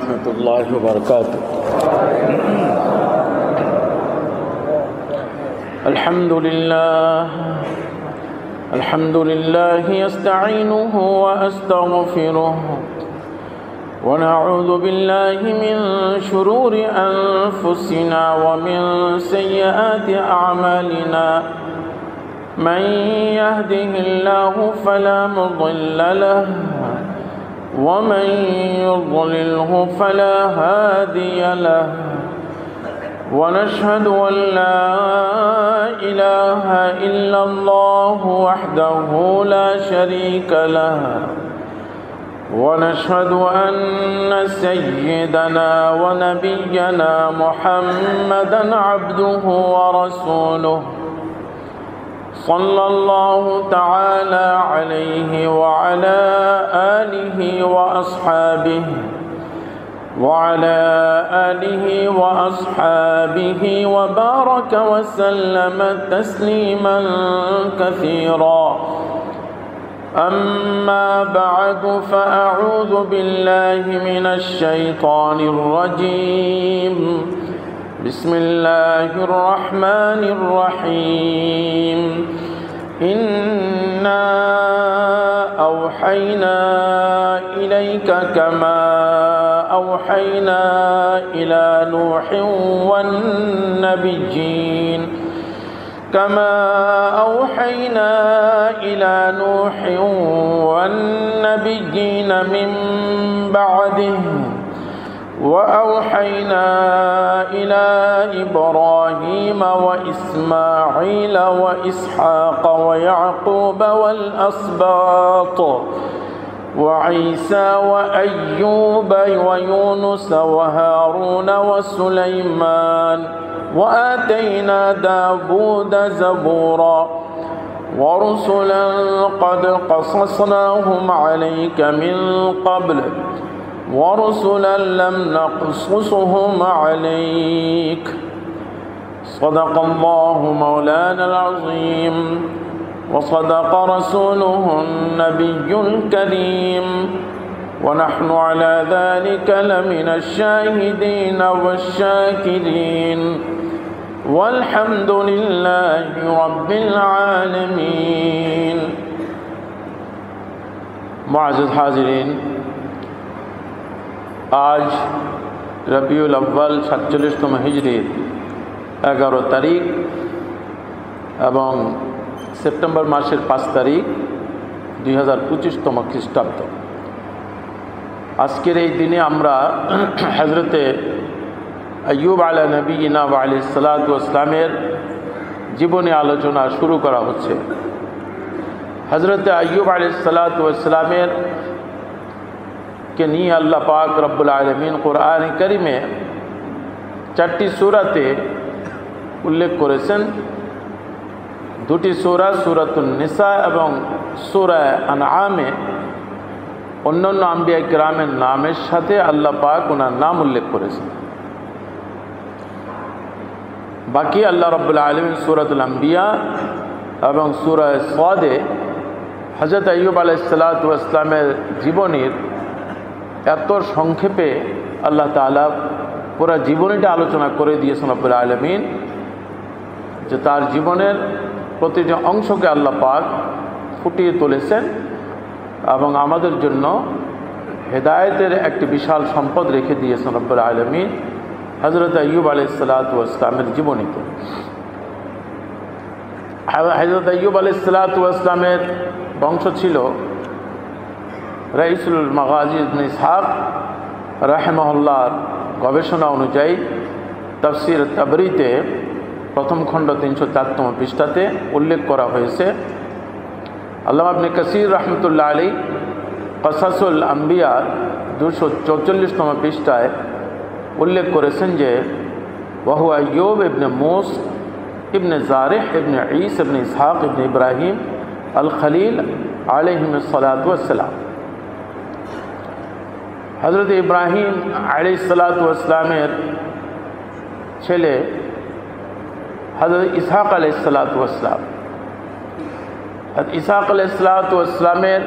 ورحمة الله وبركاته. الحمد لله يستعينه وأستغفره ونعوذ بالله من شرور أنفسنا ومن سيئات أعمالنا. من يهده الله فلا مضل له ومن يضلله فلا هادي له. ونشهد أن لا إله إلا الله وحده لا شريك له. ونشهد أن سيدنا ونبينا محمدا عبده ورسوله صلى الله تعالى عليه وعلى آله وأصحابه وبارك وسلم تسليما كثيرا. أما بعد فأعوذ بالله من الشيطان الرجيم. بسم الله الرحمن الرحيم. إنا أوحينا إليك كما أوحينا إلى نوح والنبيين من بعده وأوحينا إلى إبراهيم وإسماعيل وإسحاق ويعقوب والأسباط وعيسى وأيوب ويونس وهارون وسليمان وآتينا داود زبورا ورسلا قد قصصناهم عليك من قبل ورسلا لم نقصصهم عليك. صدق الله مولانا العظيم وصدق رسوله النبي الكريم ونحن على ذلك لمن الشاهدين والشاكرين والحمد لله رب العالمين. मुअज़्ज़ज़ हाज़िरीन, आज रबीउल अव्वल 47तम हिजरीर 11 तारीख এবং সেপ্টেম্বর মাসের 5 তারিখ 2025তম খ্রিস্টাব্দ। আজকের এই দিনে আমরা হযরতে আইয়ুব আলা নবিয়িনা ওয়া আলাইহিস সালাতু ওয়াস সালামের জীবনী আলোচনা শুরু করা হচ্ছে। হযরতে আইয়ুব আলাইহিস সালাতু ওয়াস সালামের কে নিয়ে আল্লাহ পাক রব্বুল আলামিন কোরআন কারীমে 4টি সূরাতে উল্লেখ করেছেন। দুটি সূরা সূরাতুন নিসা এবং সূরা আনআমে অন্যান্য আম্বিয়া কিরামের নামের সাথে আল্লাহ পাক ওনার নাম উল্লেখ করেছেন। বাকি আল্লাহ রাব্বুল আলামিন সূরাতুল আম্বিয়া এবং সূরা সাদে হযরত আইয়ুব আলাইহিস সালাতু ওয়াস সালামের জীবনীর এত সংক্ষেপে আল্লাহ তাআলা পুরো জীবনীটা আলোচনা করে দিয়েছেন রাব্বুল আলামিন, যে তার জীবনের প্রতিটি অংশকে আল্লাহ পাক ফুটিয়ে তুলেছেন এবং আমাদের জন্য হেদায়েতের একটি বিশাল সম্পদ রেখে দিয়েছেন রব্বুল আলামিন হযরত আইয়ুব আলাইহিস সালাতু ওয়াস সালামের জীবনীতে। হযরত আইয়ুব আলাইহিস সালাতু ওয়াস সালামের বংশ ছিল রাইসুল মাগাজি ইবনে ইসহাক রাহিমাহুল্লাহর গবেষণা অনুযায়ী তাফসীর তাবরীতে প্রথম খণ্ড 304তম পৃষ্ঠাতে উল্লেখ করা হয়েছে। আল্লামা ইবনে কাসির রাহমাতুল্লাহ আলাইহি কসাসুল আম্বিয়া 244তম পৃষ্ঠায় উল্লেখ করেছেন যে ওয়াহু আইয়ুব ইবনে মুস ইবনে জারিহ ইবনে ঈস ইবনে ইসহাক ইবনে ইব্রাহিম আল খলিল আলাইহিস সালাতু ওয়াস সালাম। হযরত ইব্রাহিম আলাইহিস সালাতু ওয়াস সালামের ছেলে হযরত ইসহাক আলাইহিস সালাতু ওয়াস সালাম। ইসহাক আলাইহিস সালাতু ওয়াস সালামের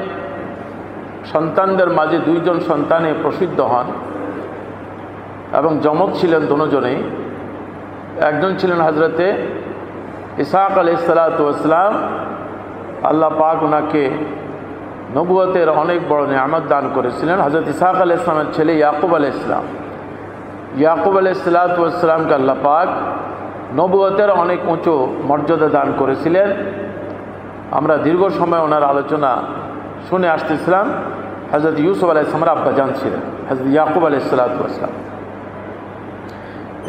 সন্তানদের মাঝে দুইজন সন্তানে প্রসিদ্ধ হন। এবং যমজ ছিলেন দুজনেই। একজন ছিলেন হজরতে ইসহাক আলাইহিসসালাতু ওয়াসসালাম, আল্লাহ পাক ওনাকে নবুয়তের অনেক বড় নিয়ামত দান করেছিলেন। হজরত ইসহাক আলাইহিস সালামের ছেলে ইয়াকুব আলাইহিস সালাম, ইয়াকুব আলাইহিসসালাতু ওয়াসসালামকে আল্লাহ পাক নবুয়তের অনেক উঁচু মর্যাদা দান করেছিলেন। আমরা দীর্ঘ সময় ওনার আলোচনা শুনে আসতেছিলাম। হজরত ইউসুফ আলাইহিস সালামের আব্বাজান ছিলেন হজরত ইয়াকুব আলাইহিসসালাতু ওয়াসসালাম।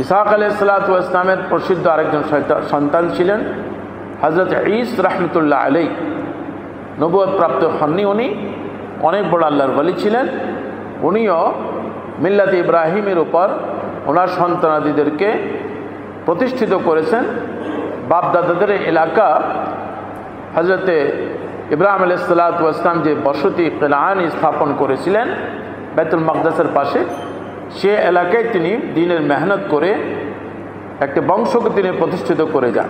ইসহাক আলাইহিসসালাতু ওয়াসসালামের প্রসিদ্ধ আরেকজন সন্তান ছিলেন হজরত ঈস রাহমাতুল্লাহ আলাইহি। নবুয়ত প্রাপ্ত হননি উনি, অনেক বড় আল্লাহর ওয়ালি ছিলেন। উনিও মিল্লাতে ইব্রাহিমের উপর ওনার সন্তানাদিদেরকে প্রতিষ্ঠিত করেছেন। বাপদাদাদের এলাকা হজরতে ইব্রাহিম আলাইহিসসালাতু ওয়াসসালাম যে বসতি কেনান স্থাপন করেছিলেন বাইতুল মাকদাসের পাশে, সে এলাকায় তিনি দ্বীনের মেহনত করে একটা বংশকে তিনি প্রতিষ্ঠিত করে যান।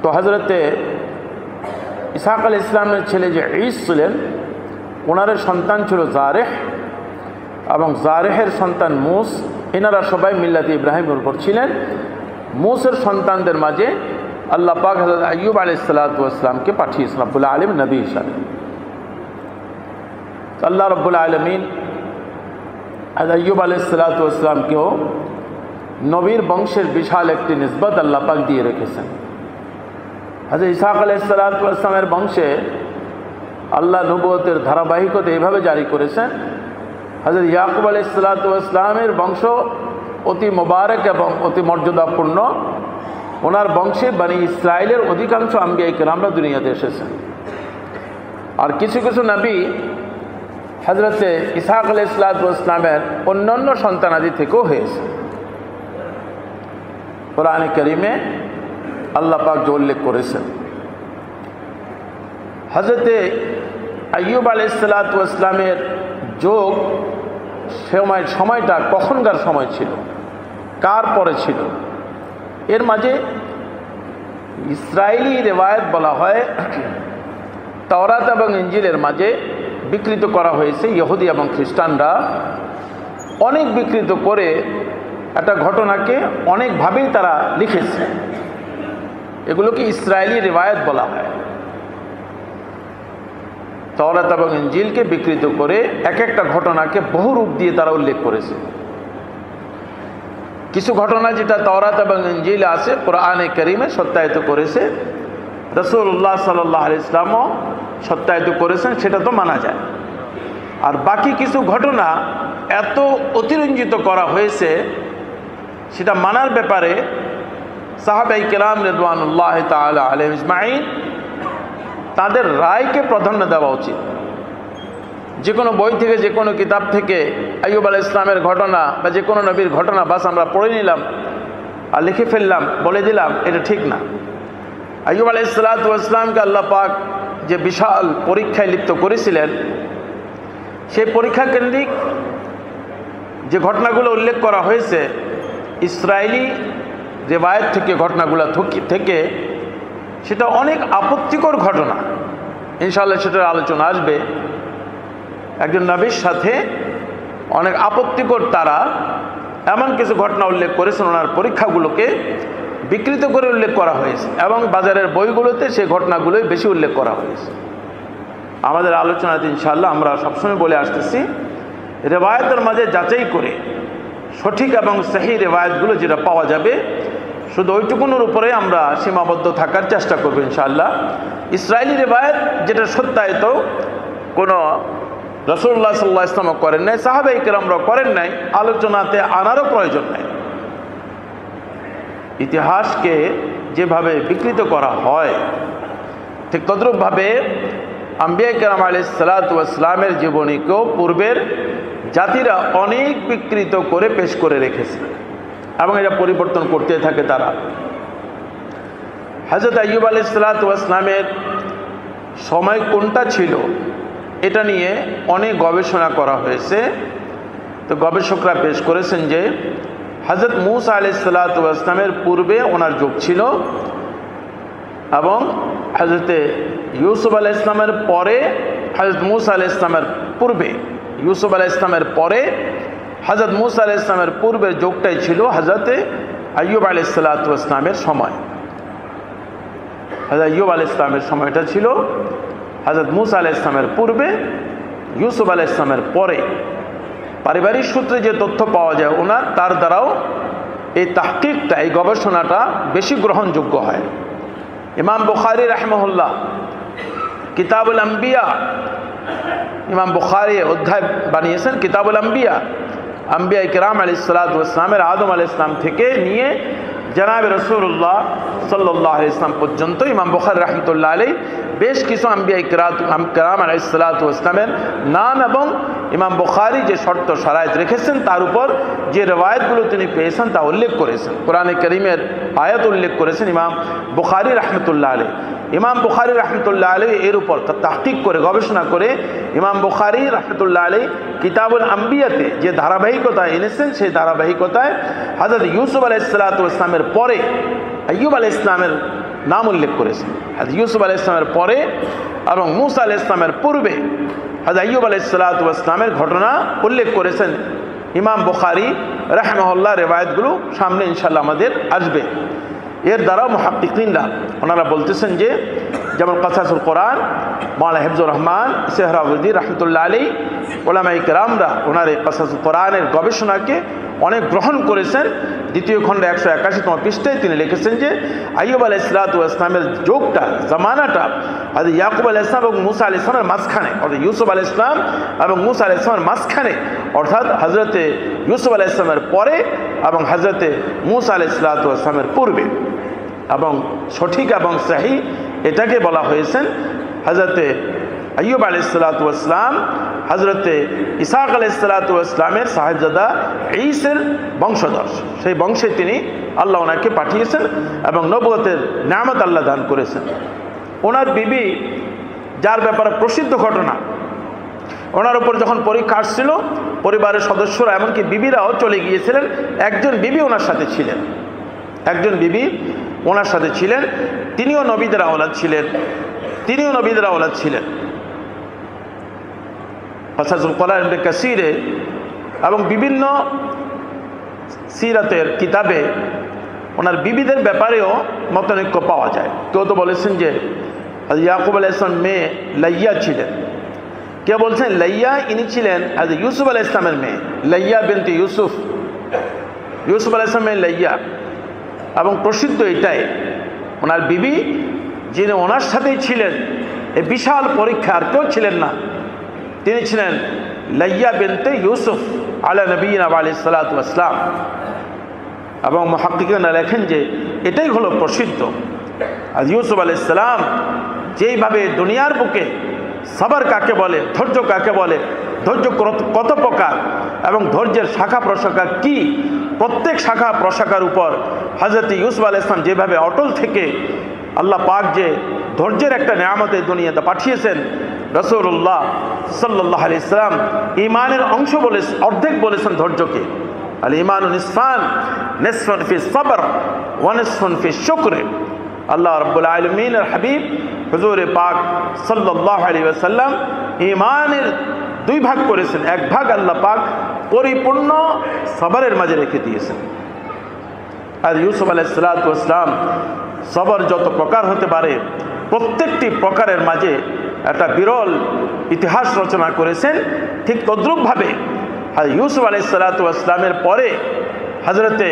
তো হজরতে ইসহাক আলাইহিস সালামের ছেলে যে ঈস ছিলেন, ওনার সন্তান ছিল জারেহ এবং জারেহের সন্তান মুস। এনারা সবাই মিল্লাতে ইব্রাহিমের উপর ছিলেন। মুসের সন্তানদের মাঝে আল্লাহ পাক হযরত আইয়ুব আলাইহিসসালাতু ওয়াসসালামকে পাঠিয়েছেন রব্বুল আলামিন নবী হিসাবে। আল্লাহ রব্বুল আলামিন আইয়ুব আলাইহিসসালাতু ওয়াসসালামকেও নবীর বংশের বিশাল একটি নিসবত আল্লাহ পাক দিয়ে রেখেছেন। হযরত ইসহাক আলাইহিসসালাতু ওয়াসসালামের বংশে আল্লাহ নবুয়তের ধারাবাহিকতা এইভাবে জারি করেছেন। হযরত ইয়াকুব আলাইহিসসালাতু ওয়াসসালামের বংশ অতি মোবারক এবং অতি মর্যাদাপূর্ণ। ওনার বংশে বনি ইসরায়েলের অধিকাংশ আম্বিয়া কিরামরা দুনিয়াতে এসেছেন। আর কিছু কিছু নবী হযরতে ইসহাক আলাইহিসসালাতু ওয়াসসালামের অন্যান্য সন্তানাদি থেকেও হয়েছে। কোরআনে কারীমে আল্লাহ পাক যে উল্লেখ করেছেন, হযরতে আইয়ুব আলাইহিসসালাতু ওয়াসসালামের যোগ সময়টা কখনকার সময় ছিল, কার পরে ছিল, এর মাঝে ইসরায়েলি রেওয়ায়ত বলা হয় তাওরাত এবং ইনজিলের মাঝে বিকৃত করা হয়েছে। ইহুদি এবং খ্রিস্টানরা অনেক বিকৃত করে একটা ঘটনাকে অনেকভাবেই তারা লিখেছে। এগুলোকে ইসরায়েলি রেওয়ায়ত বলা হয়। তাওরাত এবং ইনজিলকে বিকৃত করে এক একটা ঘটনাকে বহু রূপ দিয়ে তারা উল্লেখ করেছে। কিছু ঘটনা যেটা তাওরাত এবং ইনজিলে আছে কোরআনে কারীমে সত্যায়িত করেছে, রাসূলুল্লাহ সাল্লাল্লাহু আলাইহি ওয়াসাল্লামও সত্যায়িত করেছেন, সেটা তো মানা যায়। আর বাকি কিছু ঘটনা এত অতিরঞ্জিত করা হয়েছে, সেটা মানার ব্যাপারে সাহাবায়ে কেরাম রিদওয়ানুল্লাহি তাআলা আলাইহিম আজমাইন তাদের রায়কে প্রাধান্য দেওয়া উচিত। যে কোনো বই থেকে, যে কোনো কিতাব থেকে আইয়ুব আলাইহিস সালামের ঘটনা বা যে কোনো নবীর ঘটনা বাস আমরা পড়ে নিলাম আর লিখে ফেললাম, বলে দিলাম, এটা ঠিক না। আইয়ুব আলাইহিসসালাতু ওয়াসসালামকে আল্লাহ পাক যে বিশাল পরীক্ষায় লিপ্ত করেছিলেন, সেই পরীক্ষা কেন্দ্রিক যে ঘটনাগুলো উল্লেখ করা হয়েছে ইসরায়েলি রেওয়ায়েত থেকে, ঘটনাগুলো থেকে, সেটা অনেক আপত্তিকর ঘটনা। ইনশাআল্লাহ সেটার আলোচনা আসবে। একজন নবীর সাথে অনেক আপত্তিকর তারা এমন কিছু ঘটনা উল্লেখ করেছেন, ওনার পরীক্ষাগুলোকে বিকৃত করে উল্লেখ করা হয়েছে এবং বাজারের বইগুলোতে সেই ঘটনাগুলোই বেশি উল্লেখ করা হয়েছে। আমাদের আলোচনাতে ইনশাআল্লাহ আমরা সবসময় বলে আসতেছি, রেওয়ায়েতের মাঝে যাচাই করে সঠিক এবং সহি রেওয়ায়েতগুলো যেটা পাওয়া যাবে শুধু ওইটুকুনের উপরে আমরা সীমাবদ্ধ থাকার চেষ্টা করব ইনশাআল্লাহ। ইসরায়েলি রেওয়ায়েত যেটা সত্যায়িত, কোনো রাসূলুল্লাহ সাল্লাল্লাহু আলাইহি ওয়াসাল্লাম করেন নাই, সাহাবায়ে কেরামরা করেন নাই, আলোচনাতে আনারও প্রয়োজন নাই। ইতিহাসকে যেভাবে বিকৃত করা হয় ঠিক তদ্রূপভাবে আম্বিয়া কেরাম আলাইহিসসালাতু ওয়াসসালামের জীবনীকেও পূর্বের জাতিরা অনেক বিকৃত করে পেশ করে রেখেছে এবং এটা পরিবর্তন করতে থাকে তারা। হযরত আইয়ুব আলাইহিসসালাতু ওয়াসসালামের সময় কোনটা ছিল এটা নিয়ে অনেক গবেষণা করা হয়েছে। তো গবেষকরা পেশ করেছেন যে হযরত মূসা আলাইহিসসালাতু ওয়াসসালামের পূর্বে ওনার যুগ ছিল এবং হযরতে ইউসুফ আলাইহিস সালামের পরে, হযরত মূসা আলাইহিস সালামের পূর্বে, ইউসুফ আলাইহিস সালামের পরে হযরত মূসা আলাইহিস সালামের পূর্বের যুগটাই ছিল হযরতে আইয়ুব আলাইহিস সালাতু ওয়াস সালামের সময়। হযরত আইয়ুব আলাইহিস সালামের সময়টা ছিল হযরত মূসা আলাইহিস সালামের পূর্বে, ইউসুফ আলাইহিস সালামের পরে। পারিবারিক সূত্রে যে তথ্য পাওয়া যায় ওনার, তার দ্বারাও এই তাহকিকটা, এই গবেষণাটা বেশি গ্রহণযোগ্য হয়। ইমাম বুখারী রাহিমাহুল্লাহ কিতাবুল আম্বিয়া, ইমাম বুখারী অধ্যায় বানিয়েছেন কিতাবুল আম্বিয়া, আম্বিয়া কিরাম আলাইহিস সালাতু ওয়াস সালামের আদম আলাইহিস সালাম থেকে নিয়ে জনাবে রাসূলুল্লাহ সাল্লাল্লাহু আলাইহি ওয়াসাল্লাম পর্যন্ত ইমাম বুখারী রাহমাতুল্লাহ আলাইহি বেশ কিছু আম্বিয়া কিরাম আলাইহিস সালাতু ওয়াস সালামের নাম এবং ইমাম বুখারী যে শর্ত শরায়েত রেখেছেন তার উপর যে রওয়ায়াতগুলো তিনি পেয়েছেন তা উল্লেখ করেছেন। কোরআনে কারীমের আয়াত উল্লেখ করেছেন ইমাম বুখারী রাহমাতুল্লাহ আলাইহি। ইমাম বুখারী রাহমাতুল্লাহ আলাইহি এর উপর তাহকিক করে, গবেষণা করে ইমাম বুখারী রাহমাতুল্লাহ আলাইহি কিতাবুল আম্বিয়াতে যে ধারাবাহিকতা এনেছেন, সেই ধারাবাহিকতায় হযরত ইউসুফ আলাইহিস সালাতু ওয়াস সালামের পরে আইয়ুব আলাইহিস সালামের নাম উল্লেখ করেছেন। হযরত ইউসুফ আলাইহিস সালামের পরে এবং মূসা আলাইহিস সালামের পূর্বে হযরত আইয়ুব আলাইহিস সালাতু ওয়াস সালামের ঘটনা উল্লেখ করেছেন ইমাম বুখারী রাহিমাহুল্লাহ। রিওয়ায়াতগুলো সামনে ইনশাআল্লাহ আমাদের আসবে। এর দ্বারা মুহাক্কিকিনরা ওনারা বলতেছেন যে, যেমন কাসাসুল কোরআন মাওলানা হিফজুর রহমান সেহরাওয়ার্দী রাহমাতুল্লাহ আলাইহি, উলামায়ে কেরামরা ওনার এই কাসাসুল কোরআনের গবেষণাকে অনেক গ্রহণ করেছেন। দ্বিতীয় খণ্ডে 181তম পৃষ্ঠায় তিনি লিখেছেন যে আইয়ুব আলাইহিস সালাতু ওয়াস সালামের যুগটা, জামানাটা হযরত ইয়াকুব আলাইহিস সালাম এবং মূসা আলাইহিস সালামের মাঝখানে, অর্থাৎ ইউসুফ আলাইহিস সালাম এবং মূসা আলাইহিস সালামের মাঝখানে, অর্থাৎ হযরতে ইউসুফ আলাইহিস সালামের পরে এবং হযরতে মূসা আলাইহিস সালাতু ওয়াস সালামের পূর্বে। এবং সঠিক এবং সহি এটাকে বলা হয়েছেন হযরতে আইয়ুব আলাইহিস সালাতু ওয়াস সালাম হযরতে ইসহাক আলাইহিস সালাতু ওয়াস সালামের সাহেবজাদা ঈসার বংশধর। সেই বংশে তিনি, আল্লাহ ওনাকে পাঠিয়েছেন এবং নবুয়তের নিয়ামত আল্লাহ দান করেছেন। ওনার বিবি, যার ব্যাপারে প্রসিদ্ধ ঘটনা, ওনার উপর যখন পরীক্ষা আসছিল পরিবারের সদস্যরা এমনকি বিবিরাও চলে গিয়েছিলেন। একজন বিবি ওনার সাথে ছিলেন, একজন বিবি ওনার সাথে ছিলেন, তিনিও নবীদের আওলাদ ছিলেন। কাসাসুল কোরআন ইবনে কাসিরে এবং বিভিন্ন সিরাতের কিতাবে ওনার বিবিদের ব্যাপারেও মতানৈক্য পাওয়া যায়। কেউ তো বলেছেন যে ইয়াকুব আলাইহিস সালামের মেয়ে লাইয়া ছিলেন, কেউ বলছেন লাইয়া ইনি ছিলেন ইউসুফ আলাইহিস সালামের মেয়ে, লাইয়া বিনতে ইউসুফ আলাইহিস সালামের লাইয়া। এবং প্রসিদ্ধ এটাই, ওনার বিবি যিনি ওনার সাথেই ছিলেন এই বিশাল পরীক্ষা আর কেউ ছিলেন না, তিনি ছিলেন লাইয়া বিনতে ইউসুফ আলা নবিয়িনা আলাইহিস সালাতু ওয়াস সালাম। এবং মুহাক্কিকিনরা লেখেন যে এটাই হলো প্রসিদ্ধ। আর ইউসুফ আলাইহিস সালাম যেইভাবে দুনিয়ার বুকে সবর কাকে বলে, ধৈর্য কাকে বলে, ধৈর্য কত প্রকার এবং ধৈর্যের শাখা প্রশাখা কি, প্রত্যেক শাখা প্রশাখার উপর হযরত ইউসুফ আলাইহিস সালাম যেভাবে অটল থেকে আল্লাহ পাক যে ধৈর্যের একটা নিয়ামত এই দুনিয়াতে পাঠিয়েছেন, রাসূলুল্লাহ সাল্লাল্লাহু আলাইহি সাল্লাম ঈমানের অংশ বলে অর্ধেক বলেছেন ধৈর্যকে। আল ঈমানু নিসফান, নিসফুন ফি সবর ওয়া নিসফুন ফি শুকর। আল্লাহ রাব্বুল আলামিনের হাবিব হুজুর পাক সাল্লাল্লাহু আলাইহি ওয়াসাল্লাম ঈমানের দুই ভাগ করেছেন, এক ভাগ আল্লাহ পাক পরিপূর্ণ সবরের মাঝে রেখে দিয়েছেন। আর ইউসুফ আলাইহিস সালাতু ওয়াস সালাম সবর যত প্রকার হতে পারে প্রত্যেকটি প্রকারের মাঝে একটা বিরল ইতিহাস রচনা করেছেন। ঠিক তদ্রূপভাবে ইউসুফ আলাইহিস সালাতু ওয়াস সালামের পরে হযরতে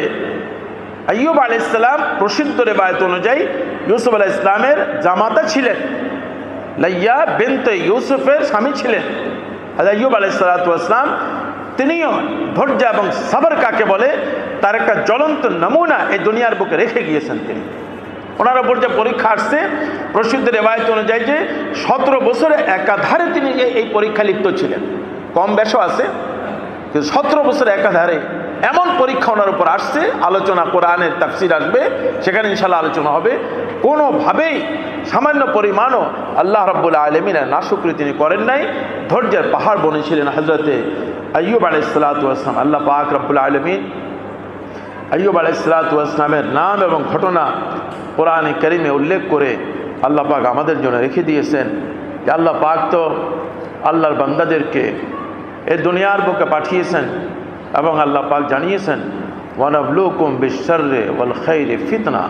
আইয়ুব আলাইহিস সালাম প্রসিদ্ধ রিওয়ায়াত অনুযায়ী ইউসুফ আলাইহিস সালামের জামাতা ছিলেন, লাইয়া বিনতে ইউসুফের স্বামী ছিলেন। আইয়ুব আলাইহিস সালাতু ওয়াস সালাম তিনিও ধৈর্য এবং সবর কাকে বলে তার একটা জ্বলন্ত নমুনা এই দুনিয়ার বুকে রেখে গিয়েছেন তিনি। ওনার উপর যে পরীক্ষা আসছে প্রসিদ্ধ রিওয়ায়াত অনুযায়ী যে 17 বছরে একাধারে তিনি এই পরীক্ষা লিপ্ত ছিলেন। কম বেশও আছে, কিন্তু 17 বছরে একাধারে এমন পরীক্ষা ওনার উপর আসছে। আলোচনা কোরআনের তাফসীর আসবে, সেখানে ইনশাআল্লাহ আলোচনা হবে। কোনোভাবেই সামান্য পরিমাণও আল্লাহ রাব্বুল আলামিনের নাশুকরি তিনি করেন নাই। ধৈর্যের পাহাড় বনেছিলেন হযরতে আইয়ুব আলাইহিস সালাতু ওয়াস সালাম। আল্লাহ পাক রব্বুল আলামিন আইয়ুব আলাইহিস সালাতু ওয়াস সালামের নাম এবং ঘটনা কোরআনে কারীমে উল্লেখ করে আল্লাহ পাক আমাদের জন্য রেখে দিয়েছেন যে আল্লাহ পাক তো আল্লাহর বান্দাদেরকে এই দুনিয়ার বুকে পাঠিয়েছেন এবং আল্লাহ পাক জানিয়েছেন ওয়ানাবলুকুম বিশ-শাররি ওয়াল খাইরি ফিতনা,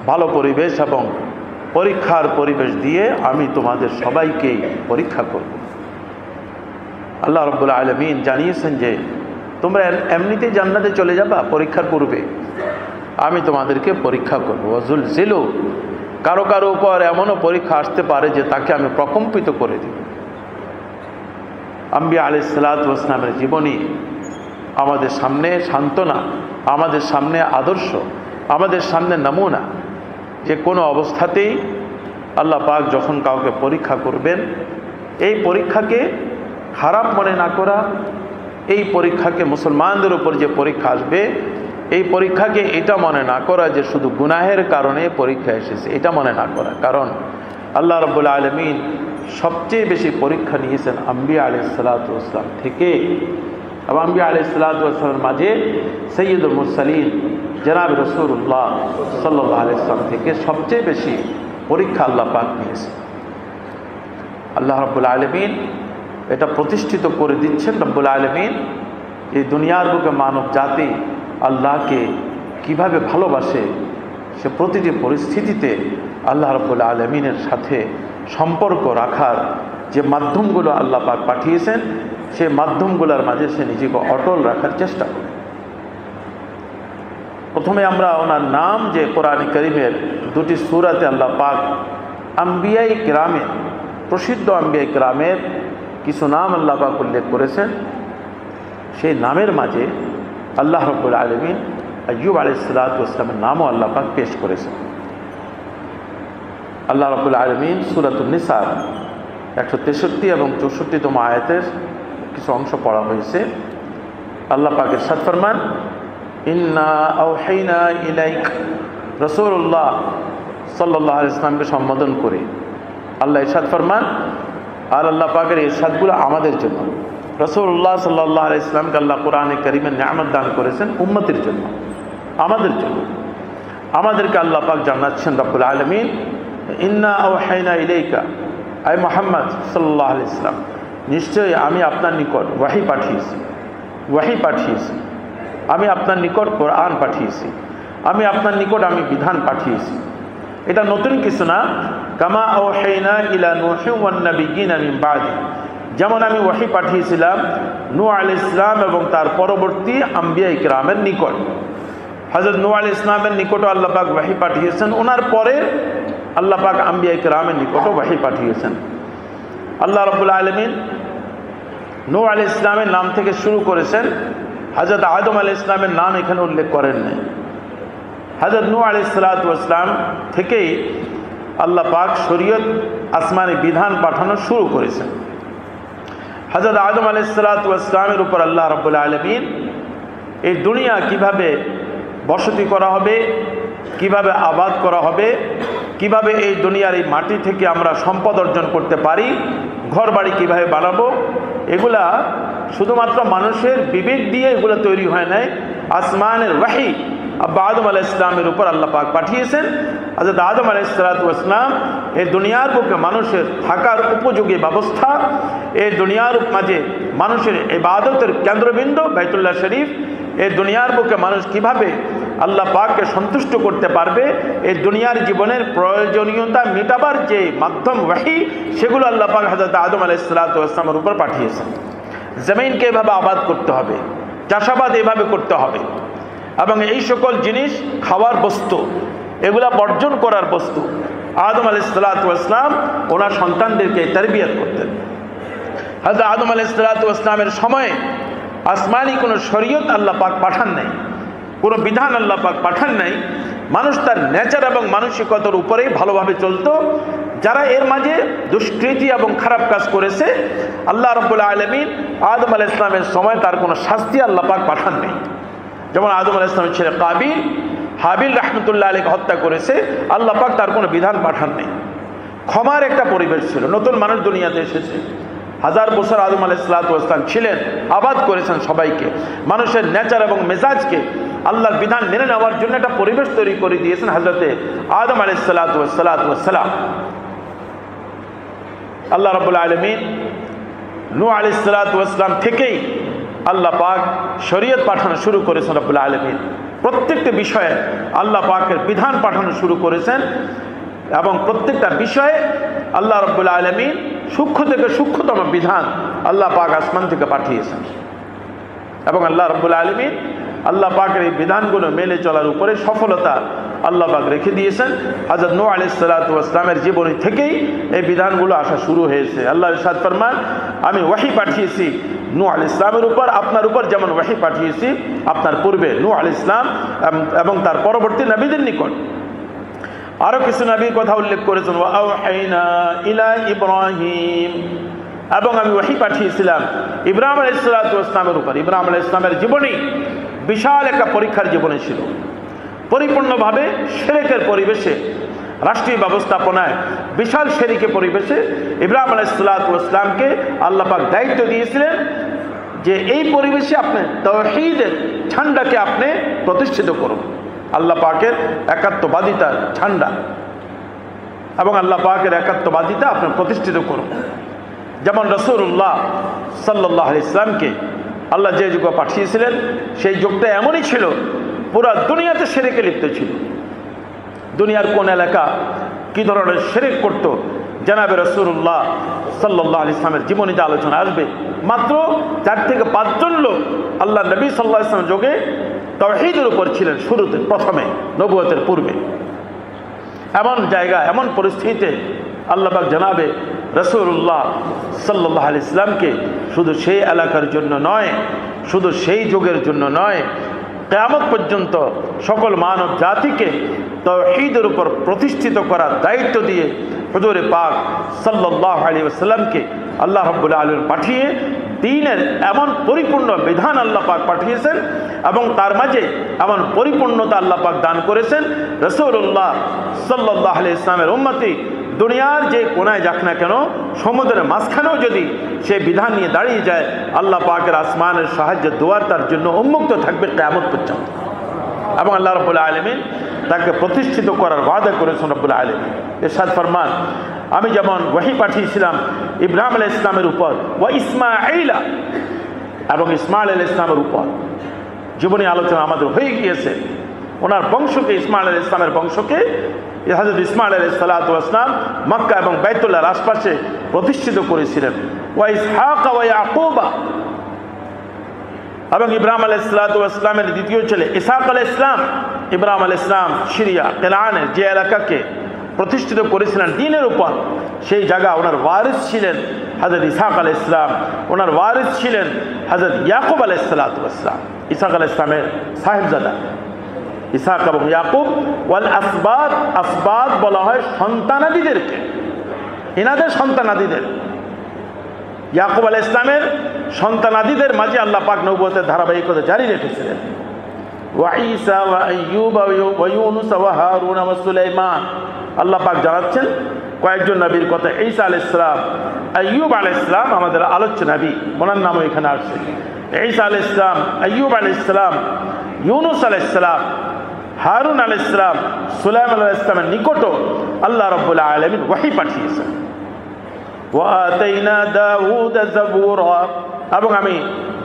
ভালো পরিবেশ এবং পরীক্ষার পরিবেশ দিয়ে আমি তোমাদের সবাইকেই পরীক্ষা করব। আল্লাহ রাব্বুল আলামিন জানিয়েছেন যে তোমরা এমনিতেই জান্নাতে চলে যাবা, পরীক্ষার পূর্বে আমি তোমাদেরকে পরীক্ষা করব। ওয়াজুলজিলু, কারো কারো উপর এমনও পরীক্ষা আসতে পারে যে তাকে আমি প্রকম্পিত করে দিব। আম্বিয়া আলাইহিস সালাতু ওয়াস সালামের জীবনী আমাদের সামনে সান্ত্বনা, আমাদের সামনে আদর্শ, আমাদের সামনে নমুনা যে কোনো অবস্থাতেই আল্লাহ পাক যখন কাউকে পরীক্ষা করবেন, এই পরীক্ষাকে খারাপ মনে না করা, এই পরীক্ষাকে মুসলমানদের উপর যে পরীক্ষা আসবে এই পরীক্ষাকে এটা মনে না করা যে শুধু গুনাহের কারণে পরীক্ষা এসেছে, এটা মনে না করা। কারণ আল্লাহ রাব্বুল আলামিন সবচেয়ে বেশি পরীক্ষা নিয়েছেন আম্বিয়া আলাইহিস সালাতু ওয়াস সালাম থেকে, এবং আম্বিয়া আলাইহিস সালাতু ওয়াস সালামের মাঝে সাইয়্যিদুল মুরসালিন জনাব রাসূলুল্লাহ সাল্লাল্লাহু আলাইহি ওয়াসাল্লাম থেকে সবচেয়ে বেশি পরীক্ষা আল্লাহ পাক নিয়েছেন। আল্লাহ রাব্বুল আলামিন এটা প্রতিষ্ঠিত করে দিচ্ছেন। রব্বুল আলামিন এই দুনিয়ার বুকে মানব জাতি আল্লাহকে কিভাবে ভালোবাসে, সে প্রতিটি পরিস্থিতিতে আল্লাহ রাব্বুল আলামিনের সাথে সম্পর্ক রাখার যে মাধ্যমগুলো আল্লাহ পাক পাঠিয়েছেন, সেই মাধ্যমগুলোর মাঝে সে নিজেকে অটল রাখার চেষ্টা করে। প্রথমে আমরা ওনার নাম যে কোরআন কারীমের দুটি সূরাতে আল্লাহ পাক আম্বিয়ায়ে কিরামের, প্রসিদ্ধ আম্বিয়ায়ে কিরামের কিছু নাম আল্লাহ পাক উল্লেখ করেছেন। সেই নামের মাঝে আল্লাহ রাব্বুল আলামিন আইয়ুব আলাইহিস সালাতু ওয়াস সালামের নামও আল্লাহ পাক পেশ করেছেন। আল্লাহ রাব্বুল আলামিন সূরাতুন নিসার 163 এবং 64তম আয়াতের কিছু অংশ পড়া হয়েছে। আল্লাহ পাক ইরশাদ ফরমান, ইন্না আওহাইনা ইলাইক, রাসূলুল্লাহ সাল্লাল্লাহু আলাইহি ওয়াসাল্লামকে সম্বোধন করে আল্লাহ ইরশাদ ফরমান, আর আল্লাহ পাকের ইরশাদগুলো আমাদের জন্য। রাসূলুল্লাহ সাল্লাল্লাহু আলাইহি ওয়াসাল্লামকে আল্লাহ কোরআনে কারীমে নিয়ামত দান করেছেন উম্মতের জন্য, আমাদের জন্য। আমাদেরকে আল্লাহ পাক জানাচ্ছেন রব্বুল আলামিন, ইন্না আওহাইনা ইলাইকা, আয় মুহাম্মদ সাল্লাল্লাহু আলাইহি ওয়াসাল্লাম, নিশ্চয়ই আমি আপনার নিকট ওয়াহী পাঠিয়েছি, আমি আপনার নিকট কোরআন পাঠিয়েছি, আমি আপনার নিকট আমি বিধান পাঠিয়েছি। এটা নতুন কিছু না। কামা আওহাইনা ইলা নূহি ওয়ান নাবিয়্যিনা মিন বাদি, যেমন আমি ওয়াহী পাঠিয়েছিলাম নূহ আলাইহিস সালাম এবং তার পরবর্তী আম্বিয়ায়ে কিরামের নিকট। হযরত নূহ আলাইহিস সালামের নিকটও আল্লাহ পাক ওয়াহী পাঠিয়েছেন, ওনার পরে আল্লাহ পাক আম্বিয়ায়ে কিরামের নিকটও ওয়াহী পাঠিয়েছেন। আল্লাহ রাব্বুল আলামিন নূহ আলাইহিস সালামের নাম থেকে শুরু করেছেন, হযরত আদম আলাইহিস সালামের নাম এখানে উল্লেখ করেন নাই। হযরত নূহ আলাইহিস সালাতু ওয়াস সালাম থেকেই আল্লাহ পাক শরীয়ত আসমানি বিধান পাঠানো শুরু করেছেন। হযরত আদম আলাইহিস সালাতু ওয়াস সালামের উপর আল্লাহ রাব্বুল আলামিন এই দুনিয়া কিভাবে বসতি করা হবে, কিভাবে আবাদ করা হবে, কিভাবে এই দুনিয়ার এই মাটি থেকে আমরা সম্পদ অর্জন করতে পারি, ঘর বাড়ি কীভাবে বানাবো, এগুলা শুধুমাত্র মানুষের বিবেক দিয়ে এগুলো তৈরি হয় নাই। আসমানের ওয়াহী আব্বা আদম আলাইহিস সালামের উপর আল্লাহ পাক পাঠিয়েছেন। হযরত আদম আলাইহিস সালাতু ওয়াস সালাম এই দুনিয়ার বুকে মানুষের থাকার উপযোগী ব্যবস্থা, এই দুনিয়ার মাঝে মানুষের ইবাদতের কেন্দ্রবিন্দু বাইতুল্লাহ শরীফ, এই দুনিয়ার বুকে মানুষ কিভাবে আল্লাহ পাককে সন্তুষ্ট করতে পারবে, এই দুনিয়ার জীবনের প্রয়োজনীয়তা মেটাবার যে মাধ্যম ওয়াহী, সেগুলো আল্লাহ পাক হযরত আদম আলাইহিস সালাতু ওয়াস সালামের উপর পাঠিয়েছেন। জমিনকে এভাবে আবাদ করতে হবে, চাষাবাদ এভাবে করতে হবে, এবং এই সকল জিনিস খাওয়ার বস্তু, এগুলা বর্জন করার বস্তু। আদম আলাইহিস সালাতু ওয়াস সালাম ওনার সন্তানদেরকে তারবিয়ত করতেন। হযরত আদম আলাইহিস সালাতু ওয়াস সালামের সময়ে আসমানি কোনো শরীয়ত আল্লাহ পাক পাঠান নাই, কোনো বিধান আল্লাহ পাক পাঠান নাই। মানুষ তার নেচার এবং মানসিকতার উপরেই ভালোভাবে চলতো। যারা এর মাঝে দুষ্কৃতি এবং খারাপ কাজ করেছে, আল্লাহ রাব্বুল আলামিন আদম আলাইহিস সালামের সময় তার কোনো শাস্তি আল্লাহ পাক পাঠান নাই। যেমন আদম আলাইহিস সালামের ছেলে কাবিল, হাবিল রাহমাতুল্লাহ আলাইহি হত্যা করেছে, আল্লাহ পাক তার কোনো বিধান পাঠান নাই। ক্ষমার একটা পরিবেশ ছিল, নতুন মানুষ দুনিয়াতে এসেছে, 1000 বছর আদম আলাইহিস সালাতু ওয়াস সালাম ছিলেন, আবাদ করেছেন সবাইকে, মানুষের নেচার এবং মেজাজকে আল্লাহর বিধান মেনে নেওয়ার জন্য একটা পরিবেশ তৈরি করে দিয়েছেন হযরতে আদম আলাইহিস সালাতু ওয়াস সালাম। আল্লাহ রাব্বুল আলামিন নূহ আলাইহিস সালাতু ওয়াস সালাম থেকেই আল্লাহ পাক শরীয়ত পাঠানো শুরু করেছেন রব্বুল আলামিন। প্রত্যেকটা বিষয়ে আল্লাহ পাকের বিধান পাঠানো শুরু করেছেন এবং প্রত্যেকটা বিষয়ে আল্লাহ রব্বুল আলামিন সূক্ষ্ম থেকে সূক্ষ্মতম বিধান আল্লাহ পাক আসমান থেকে পাঠিয়েছেন এবং আল্লাহ রব্বুল আলামিন আল্লাহ পাকের এই বিধানগুলো মেনে চলার উপরে সফলতা আল্লাহ পাক রেখে দিয়েছেন। হযরত নূহ আলাইহিস সালাতু ওয়াস সালামের জীবনী থেকেই এই বিধানগুলো আসা শুরু হয়েছে। আল্লাহ ইরশাদ ফরমান, আমি ওহী পাঠিয়েছি নূহ আলাইহিস সালামের উপর, আপনার উপর যেমন ওহী পাঠিয়েছি আপনার পূর্বে নূহ আলাইহিস সালাম এবং তার পরবর্তী নবীদের নিকট। আরও কিছু নবীর কথা উল্লেখ করেছেন, ওয়া আওহাইনা ইলা ইব্রাহিম, এবং আমি ওহী পাঠিয়েছিলাম ইব্রাহিম আলাইহিস সালাতু ওয়াস সালামের উপর। ইব্রাহিম আলাইহিস সালামের জীবনী বিশাল একটা পরীক্ষার জীবনী ছিল। পরিপূর্ণভাবে শিরকের পরিবেশে, রাষ্ট্রীয় ব্যবস্থাপনায় বিশাল শিরকের পরিবেশে ইব্রাহিম আলাইহিস সালাতু ওয়াস সালামকে আল্লাহ পাক দায়িত্ব দিয়েছিলেন যে এই পরিবেশে আপনি তাওহীদের ঝান্ডাকে আপনি প্রতিষ্ঠিত করুন, আল্লাহ পাকের একাত্মবাদিতার ঝান্ডা এবং আল্লাহ পাকের একাত্মবাদিতা আপনি প্রতিষ্ঠিত করুন। যেমন রাসূলুল্লাহ সাল্লাল্লাহু আলাইহি ওয়াসাল্লামকে আল্লাহ যে যুগে পাঠিয়েছিলেন সেই যুগটা এমনই ছিল, পুরা দুনিয়াতে শিরকে লিপ্ত ছিল। দুনিয়ার কোন এলাকা কি ধরনের শিরক করত, জনাবে রাসূলুল্লাহ সাল্লাল্লাহু আলাইহি ওয়াসাল্লামের জীবনীতে আলোচনা আসবে। মাত্র 4 থেকে 5 জন লোক আল্লাহ নবী সাল্লাল্লাহু আলাইহি ওয়াসাল্লাম যুগে তাওহীদের উপর ছিলেন, শুরুতে প্রথমে নবুয়তের পূর্বে। এমন জায়গা, এমন পরিস্থিতিতে আল্লাহ পাক জনাবে রাসূলুল্লাহ সাল্লাল্লাহু আলাইহি ওয়াসাল্লামকে শুধু সেই এলাকার জন্য নয়, শুধু সেই যুগের জন্য নয়, কিয়ামত পর্যন্ত সকল মানব জাতিকে তাওহীদের উপর প্রতিষ্ঠিত করার দায়িত্ব দিয়ে হুজুরে পাক সাল্লাল্লাহু আলাইহি ওয়াসাল্লামকে আল্লাহ রাব্বুল আলামিন পাঠিয়ে দ্বীনের এমন পরিপূর্ণ বিধান আল্লাহ পাক পাঠিয়েছেন এবং তার মাঝে এমন পরিপূর্ণতা আল্লাহ পাক দান করেছেন। রাসূলুল্লাহ সাল্লাল্লাহু আলাইহি ওয়াসাল্লামের উম্মতি দুনিয়ার যে কোনায় যাক না কেন, সমুদ্রের মাঝখানেও যদি সে বিধান নিয়ে দাঁড়িয়ে যায়, আল্লাহ পাকের আসমানের সাহায্যের দুয়ার তার জন্য উন্মুক্ত থাকবে কিয়ামত পর্যন্ত। এবং আল্লাহ রাব্বুল আলামিন তাকে প্রতিষ্ঠিত করার ওয়াদা করেছেন রব্বুল আলামিন। ইরশাদ ফরমান, আমি যেমন ওহী পাঠিয়েছিলাম ইব্রাহিম আলাইহিস সালামের উপর, ওয়া ইসমাঈলা, এবং ইসমাঈল আলাইহিস সালামের উপর। জীবনী আলোচনা আমাদের হয়ে গিয়েছে। ওনার বংশকে, ইসমাঈল আলাইহিস সালামের বংশকে হযরত ইসমাঈল আলাইহিস সালাতু ওয়াস সালাম মক্কা এবং বাইতুল্লাহর আশপাশে প্রতিষ্ঠিত করেছিলেন। ওয়া ইসহাক ওয়া ইয়াকুবা, এবং ইব্রাহিম আলাইহিস সালাতু ওয়াস সালামের দ্বিতীয় ছেলে ইসহাক আলাইহিস সালাম, ইব্রাহিম আলাইহিস সালাম সিরিয়া কেনানের যে এলাকাকে প্রতিষ্ঠিত করেছিলেন দ্বীনের উপর, সেই জায়গা ওনার ওয়ারিস ছিলেন হযরত ইসহাক আলাইহিস সালাম, ওনার ওয়ারিস ছিলেন হযরত ইয়াকুব আলাইহিস সালাতু ওয়াস সালাম। ইসহাক আলাইহিস সালামের সাহেবজাদা ইসহাক এবং ইয়াকুব। ওয়াল আসবাত, আসবাত বলা হয় সন্তানাদিদেরকে, এনাদের সন্তানাদিদের। ইয়াকুব আলাইহিস সালামের সন্তানাদিদের মাঝে আল্লাহ পাক নবুয়তের ধারাবাহিকতা জারি রেখেছিলেন। ওয়া ঈসা ওয়া আইয়ুব ওয়া ইউনুস ওয়া হারুন ওয়া সুলাইমান, আল্লাহ পাক জানাচ্ছেন কয়েকজন নবীর কথা। ঈসা আলাইহিস সালাম, আইয়ুব আলাইহিস সালাম আমাদের আলোচ্য নবী, ওনার নামও এখানে আসছে। ঈসা আলাইহিস সালাম, আইয়ুব আলাইহিস সালাম, ইউনুস আলাইহিস সালাম, হারুন আলাইহিস সালাম, সুলাইমান আলাইহিস সালামের নিকটও আল্লাহ রাব্বুল আলামিন ওহী পাঠিয়েছেন। ওয়া আতাইনা দাউদ যাবুরা, এবং আমি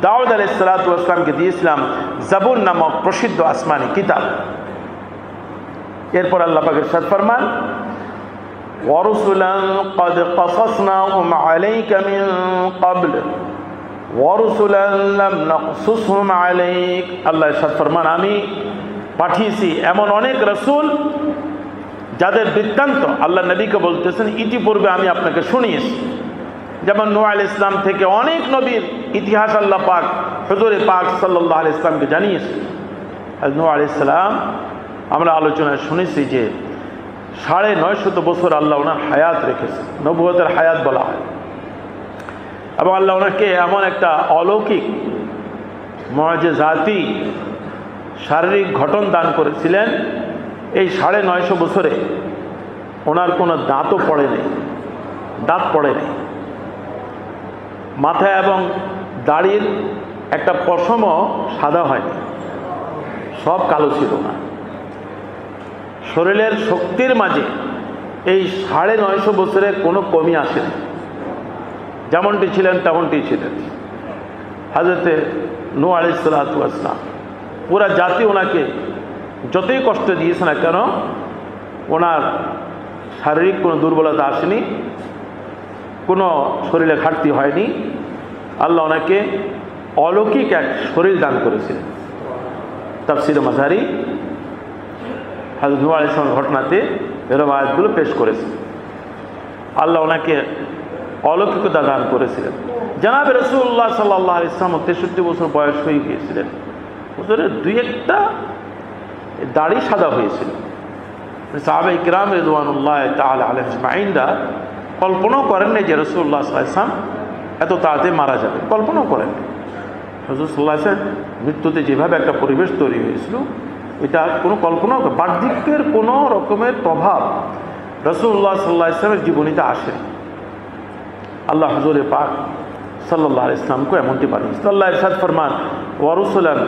দাউদ আলাইহিস সালাতু ওয়াস সালামকে দিয়েছিলাম যাবুর নামক প্রসিদ্ধ আসমানি কিতাব। এরপর আল্লাহ পাক ইরশাদ ফরমান, ওয়া রুসুলান ক্বাদ ক্বাসাসনাহুম আলাইকা মিন ক্বাবল ওয়া রুসুলান লাম নাকসুসহুম আলাইক। আল্লাহ ইরশাদ ফরমান, আমি পাঠিয়েছি এমন অনেক রাসূল যাদের বৃত্তান্ত আল্লাহ নবীকে বলতেছেন ইতিপূর্বে আমি আপনাকে শুনিয়েছি। যেমন নূহ আলাইহিস সালাম থেকে অনেক নবীর ইতিহাস আল্লাহ পাক হুজুরে পাক সাল্লাল্লাহু আলাইহি ওয়াসাল্লামকে জানিয়েছে। নূহ আলাইহিস সালাম আমরা আলোচনায় শুনেছি যে 950 বছর আল্লাহ ওনার হায়াত রেখেছে, নবুয়তের হায়াত বলা হয়। এবং আল্লাহ ওনাকে এমন একটা অলৌকিক মুআজিজাতি শারীরিক গঠন দান করেছিলেন, এই 950 বছরে ওনার কোনো দাঁতও পড়ে নেই, দাঁত পড়ে নেই। মাথা এবং দাড়ির একটা পশমও সাদা হয়নি, সব কালো ছিল না। শরীরের শক্তির মাঝে এই 950 বছরে কোনো কমি আসেনি, যেমনটি ছিলেন তেমনটি ছিলেন। হযরতে নূহ আলাইহিস সালাতু ওয়াস সালাম, পুরা জাতি ওনাকে যতই কষ্ট দিয়েছে না কেন ওনার শারীরিক কোনো দুর্বলতা আসেনি, কোনো শরীরে ঘাটতি হয়নি। আল্লাহ ওনাকে অলৌকিক এক শরীর দান করেছিলেন। তাফসীরে মাঝারি হযরত নূহ আলাইহিস সালামের ঘটনাতে এরকম আয়াতগুলো পেশ করেছে। আল্লাহ ওনাকে অলৌকিকতা দান করেছিলেন। জনাবে রাসূলুল্লাহ সাল্লাল্লাহু আলাইহি ওয়াসাল্লাম 63 বছর বয়স হয়ে গিয়েছিলেন। হুজুরের দুই একটা দাড়ি সাদা হয়েছিল। সাহাবায়ে কিরাম রিদওয়ানুল্লাহি তাআলা আলাইহিম আজমাইনরা কল্পনাও করেন নাই যে রাসূলুল্লাহ সাল্লাল্লাহু আলাইহি ওয়াসাল্লাম এত তাড়াতাড়ি মারা যাবে, কল্পনাও করেন নাই। হুজুর সাল্লাল্লাহু আলাইহি ওয়াসাল্লাম মৃত্যুতে যেভাবে একটা পরিবেশ তৈরি হয়েছিল এটা কোনো কল্পনাও, বার্ধক্যের কোনো রকমের প্রভাব রাসূলুল্লাহ সাল্লাল্লাহু আলাইহি ওয়াসাল্লামের জীবনীতে আসে। আল্লাহ হুজুরে পাক সাল্লাল্লাহু আলাইহি ওয়াসাল্লামকে এমনটি পাঠিয়েছেন। আল্লাহ ইরশাদ ফরমান ওয়া রুসুলান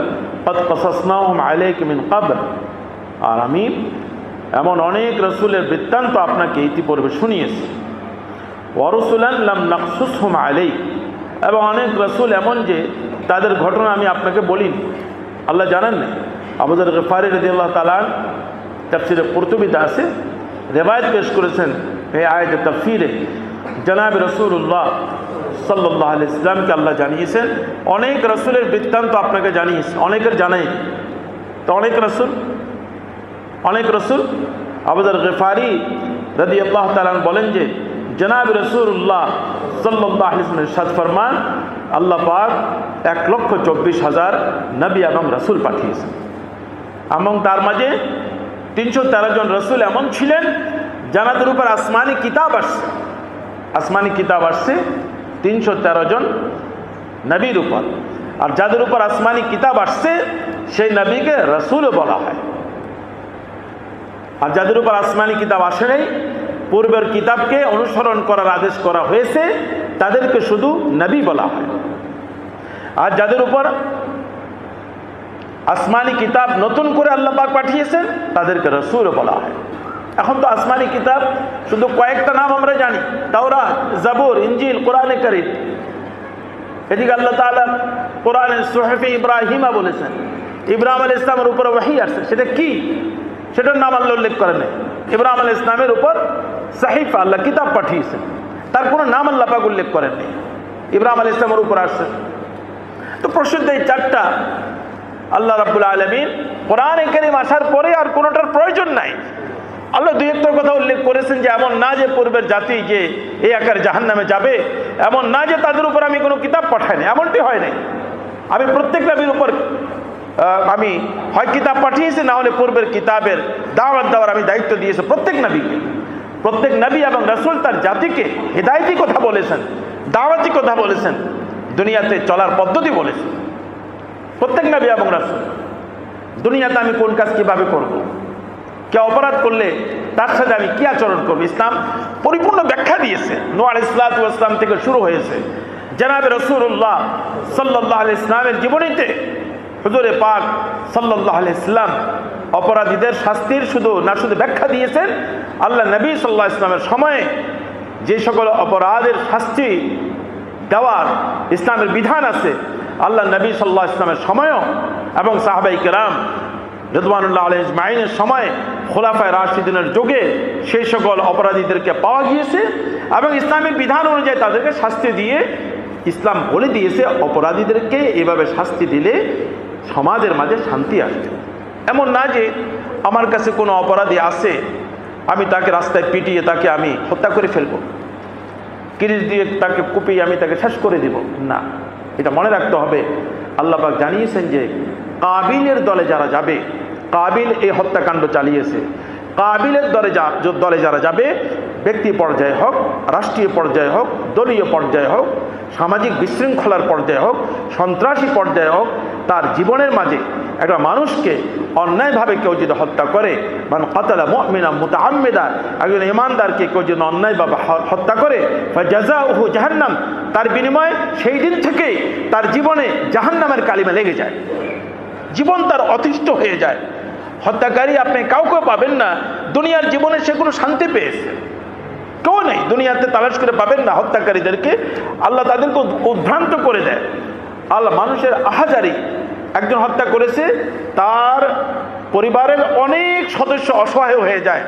ক্বাদ কাসাসনাহুম আলাইকা মিন ক্বাবল, আর আমি এমন অনেক রাসূলের বৃত্তান্ত আপনাকে ইতিপূর্বে শুনিয়েছি। ওয়া রুসুলান লাম নাকসুসহুম আলাইক, এবং অনেক রাসূল এমন যে তাদের ঘটনা আমি আপনাকে বলিনি, আল্লাহ জানেন না। আবু যর গফারি রাদিয়াল্লাহু তাআলা তাফসীরে কুরতুবীতে আছে, রিওয়ায়াত পেশ করেছেন এই আয়াতের তাফসীরে জনাব রাসূলুল্লাহ সাল্লাল্লাহু আলাইহি ওয়াসাল্লামকে আল্লাহ জানিয়েছেন অনেক রাসূলের বৃত্তান্ত আপনাকে জানিয়েছে, অনেকের জানাই তো অনেক রাসূল। আবু যর গফারি রাদিয়াল্লাহু তাআলা বলেন যে জনাব রাসূলুল্লাহ সাল্লাল্লাহু আলাইহি ওয়াসাল্লাম ইরশাদ ফরমান আল্লাহ পাক 1,24,000 নবী এবং রাসূল পাঠিয়েছেন, এবং তার মাঝে 313 জন রাসূল এমন ছিলেন যাদের উপর আসমানি কিতাব আসছে। আসমানি কিতাব আসছে 313 জন নবীর উপর, আর যাদের উপর আসমানি কিতাব আসছে সেই নবীকে রাসূলও বলা হয়। আর যাদের উপর আসমানি কিতাব আসে নাই, পূর্বের কিতাবকে অনুসরণ করার আদেশ করা হয়েছে, তাদেরকে শুধু নবী বলা হয়। আর যাদের উপর আসমানি কিতাব নতুন করে আল্লাহ পাক পাঠিয়েছেন তাদেরকে রাসূলও বলা হয়। এখন তো আসমানি কিতাব শুধু কয়েকটা নাম আমরা জানি, তাওরাত, জাবুর, ইনজিল, কোরআনে কারীম। এদিকে আল্লাহ তাআলা কোরআনে সুহফে ইব্রাহিমা বলেছেন, ইব্রাহিম আলাইহিস সালামের উপর ওহী আসছে। সেটা কি? সেটার নাম আল্লাহ উল্লেখ করেন নাই। ইব্রাহিম আলাইহিস সালামের উপর সাহিফা, আল্লাহ কিতাব পাঠিয়েছেন, তার কোনো নাম আল্লাহ পাক উল্লেখ করেন নাই। ইব্রাহিম আলাইহিস সালামের উপর আসছে। তো প্রসিদ্ধ এই চারটা আল্লাহ রাব্বুল আলামিন কোরআনে কারীম আসার পরে আর কোনোটার প্রয়োজন নাই। আল্লাহ দুই একটার কথা উল্লেখ করেছেন যে এমন না যে পূর্বের জাতি যে এই আকার জাহান্নামে যাবে, এমন না যে তাদের উপর আমি কোনো কিতাব পাঠাইনি, এমনটি হয় নাই। আমি প্রত্যেক নবীর উপর আমি হয় কিতাব পাঠিয়েছি, না হলে পূর্বের কিতাবের দাওয়াত দেওয়ার আমি দায়িত্ব দিয়েছি প্রত্যেক নবীকে। প্রত্যেক নবী এবং রাসূল তার জাতিকে হিদায়াতি কথা বলেছেন, দাওয়াতি কথা বলেছেন, দুনিয়াতে চলার পদ্ধতি বলেছেন। প্রত্যেক নবী এবং রাসূল দুনিয়াতে আমি কোন কাজ কিভাবে করব, কে অপরাধ করলে তার সাথে আমি কি আচরণ করব, ইসলাম পরিপূর্ণ ব্যাখ্যা দিয়েছে। নূহ আলাইহিস সালাতু ওয়াস সালাম থেকে শুরু হয়েছে জনাবে রাসূলুল্লাহ সাল্লাল্লাহু আলাইহি ওয়াসাল্লামের জীবনীতে হুজুরে পাক সাল্লাল্লাহু আলাইহি ওয়াসাল্লাম অপরাধীদের শাস্তির শুধু ব্যাখ্যা দিয়েছেন। আল্লাহ নবী সাল্লাল্লাহু আলাইহি ওয়াসাল্লামের সময়ে যে সকল অপরাধের শাস্তি দেওয়ার ইসলামের বিধান আছে, আল্লাহ নবী সাল্লাল্লাহু আলাইহি ওয়াসাল্লামের সময়ও এবং সাহাবায়ে কেরাম রিদওয়ানুল্লাহ আলাইহিম আজমাইনের সময় খোলাফায়ে রাশিদিনের যুগে সেই সকল অপরাধীদেরকে পাওয়া গিয়েছে এবং ইসলামের বিধান অনুযায়ী তাদেরকে শাস্তি দিয়ে ইসলাম বলে দিয়েছে অপরাধীদেরকে এভাবে শাস্তি দিলে সমাজের মাঝে শান্তি আসবে। এমন না যে আমার কাছে কোনো অপরাধী আছে, আমি তাকে রাস্তায় পিটিয়ে তাকে আমি হত্যা করে ফেলবো, কিরিচ দিয়ে তাকে কুপিয়ে আমি তাকে শেষ করে দিব, না। এটা মনে রাখতে হবে, আল্লাহ পাক জানিয়েছেন যে কাবিলের দলে যারা যাবে, কাবিল এই হত্যাকাণ্ড চালিয়েছে, কাবিলের দলে যারা যাবে, ব্যক্তি পর্যায়ে হোক, রাষ্ট্রীয় পর্যায়ে হোক, দলীয় পর্যায়ে হোক, সামাজিক বিশৃঙ্খলার পর্যায়ে হোক, সন্ত্রাসী পর্যায়ে হোক, তার জীবনের মাঝে একটা মানুষকে অন্যায়ভাবে কেউ যদি হত্যা করে, মান কাতালা মুমিনান মুতাআম্মিদান, একজন ইমানদারকে কেউ যদি অন্যায়ভাবে হত্যা করে, ফাজাযাউহু জাহান্নাম, তার বিনিময়ে সেই দিন থেকেই তার জীবনে জাহান্নামের কালিমা লেগে যায়, জীবন তার অতিষ্ঠ হয়ে যায়। হত্যাকারী আপনি কাউকে পাবেন না দুনিয়ার জীবনে সে কোনো শান্তি পেয়েছে, কেউ নেই দুনিয়াতে তালাশ করে পাবেন না। হত্যাকারীদেরকে আল্লাহ তাদেরকে উদ্ভ্রান্ত করে দেয়, আল্লাহ মানুষের আহাজারি একজন হত্যা করেছে, তার পরিবারের অনেক সদস্য অসহায় হয়ে যায়,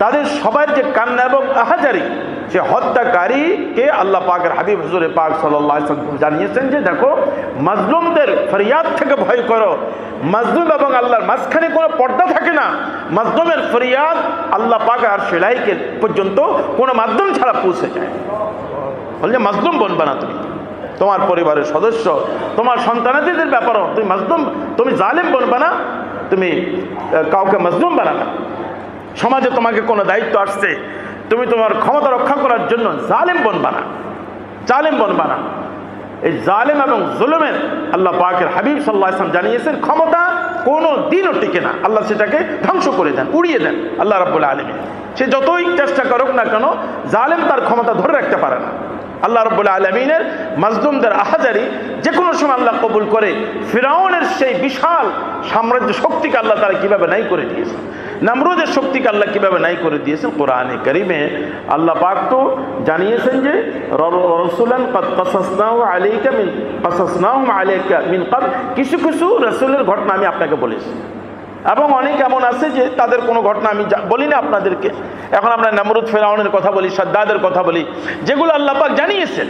তাদের সবার যে কান্না এবং আহাজারি, সে হত্যাকারীকে আল্লাহ পাকের হাবিব হুজুরে পাক সাল্লাল্লাহু আলাইহি ওয়াসাল্লাম জানিয়েছেন যে দেখো, মাজলুমদের ফরিয়াদ থেকে ভয় করো। মাজলুম এবং আল্লাহর মাঝখানে কোনো পর্দা থাকে না। মাজলুমের ফরিয়াদ আল্লাহ পাক আর সেলাইকে পর্যন্ত কোনো মাধ্যম ছাড়া পৌঁছে যায়। বলছে মাজলুম বনবা না তুমি, তোমার পরিবারের সদস্য, তোমার সন্তানাদিদের ব্যাপারও তুমি মাজলুম, তুমি জালেম বনবা না, তুমি কাউকে মাজলুম বানাবে না। সমাজে তোমাকে কোনো দায়িত্ব আসছে, তুমি তোমার ক্ষমতা রক্ষা করার জন্য জালেম বনবা না, জালেম বনবা না। এই জালেম এবং জুলুমের আল্লাহ পাকের হাবিব সাল্লাল্লাহু আলাইহি ওয়াসাল্লাম জানিয়েছেন ক্ষমতা কোনো দিনও টিকে না, আল্লাহ সেটাকে ধ্বংস করে দেন, উড়িয়ে দেন আল্লাহ রাব্বুল আলামিন। সে যতই চেষ্টা করুক না কেন, জালেম তার ক্ষমতা ধরে রাখতে পারে না। আল্লাহ রাব্বুল আলামিনের মাজলুমদের আহাজারি যে কোনো সময় আল্লাহ কবুল করে। ফিরাউনের সেই বিশাল সাম্রাজ্য শক্তিকে আল্লাহ তারা কিভাবে নাই করে দিয়েছেন, নমরুদের শক্তিকে আল্লাহ কিভাবে নাই করে দিয়েছেন, কোরআনে কারিমে আল্লাহ পাক তো জানিয়েছেন যে রাসূলান ক্বাদ কাসাসনাহু আলাইকা মিন কাসাসনাহুম আলাইকা মিন ক্বাবল, কিছু কিছু রাসূলের ঘটনা আমি আপনাকে বলেছি, এবং অনেক এমন আছে যে তাদের কোনো ঘটনা আমি বলি না আপনাদেরকে। এখন আমরা নমরুদ ফেরাউনের কথা বলি, সাদ্দাদের কথা বলি, যেগুলো আল্লাহ পাক জানিয়েছেন।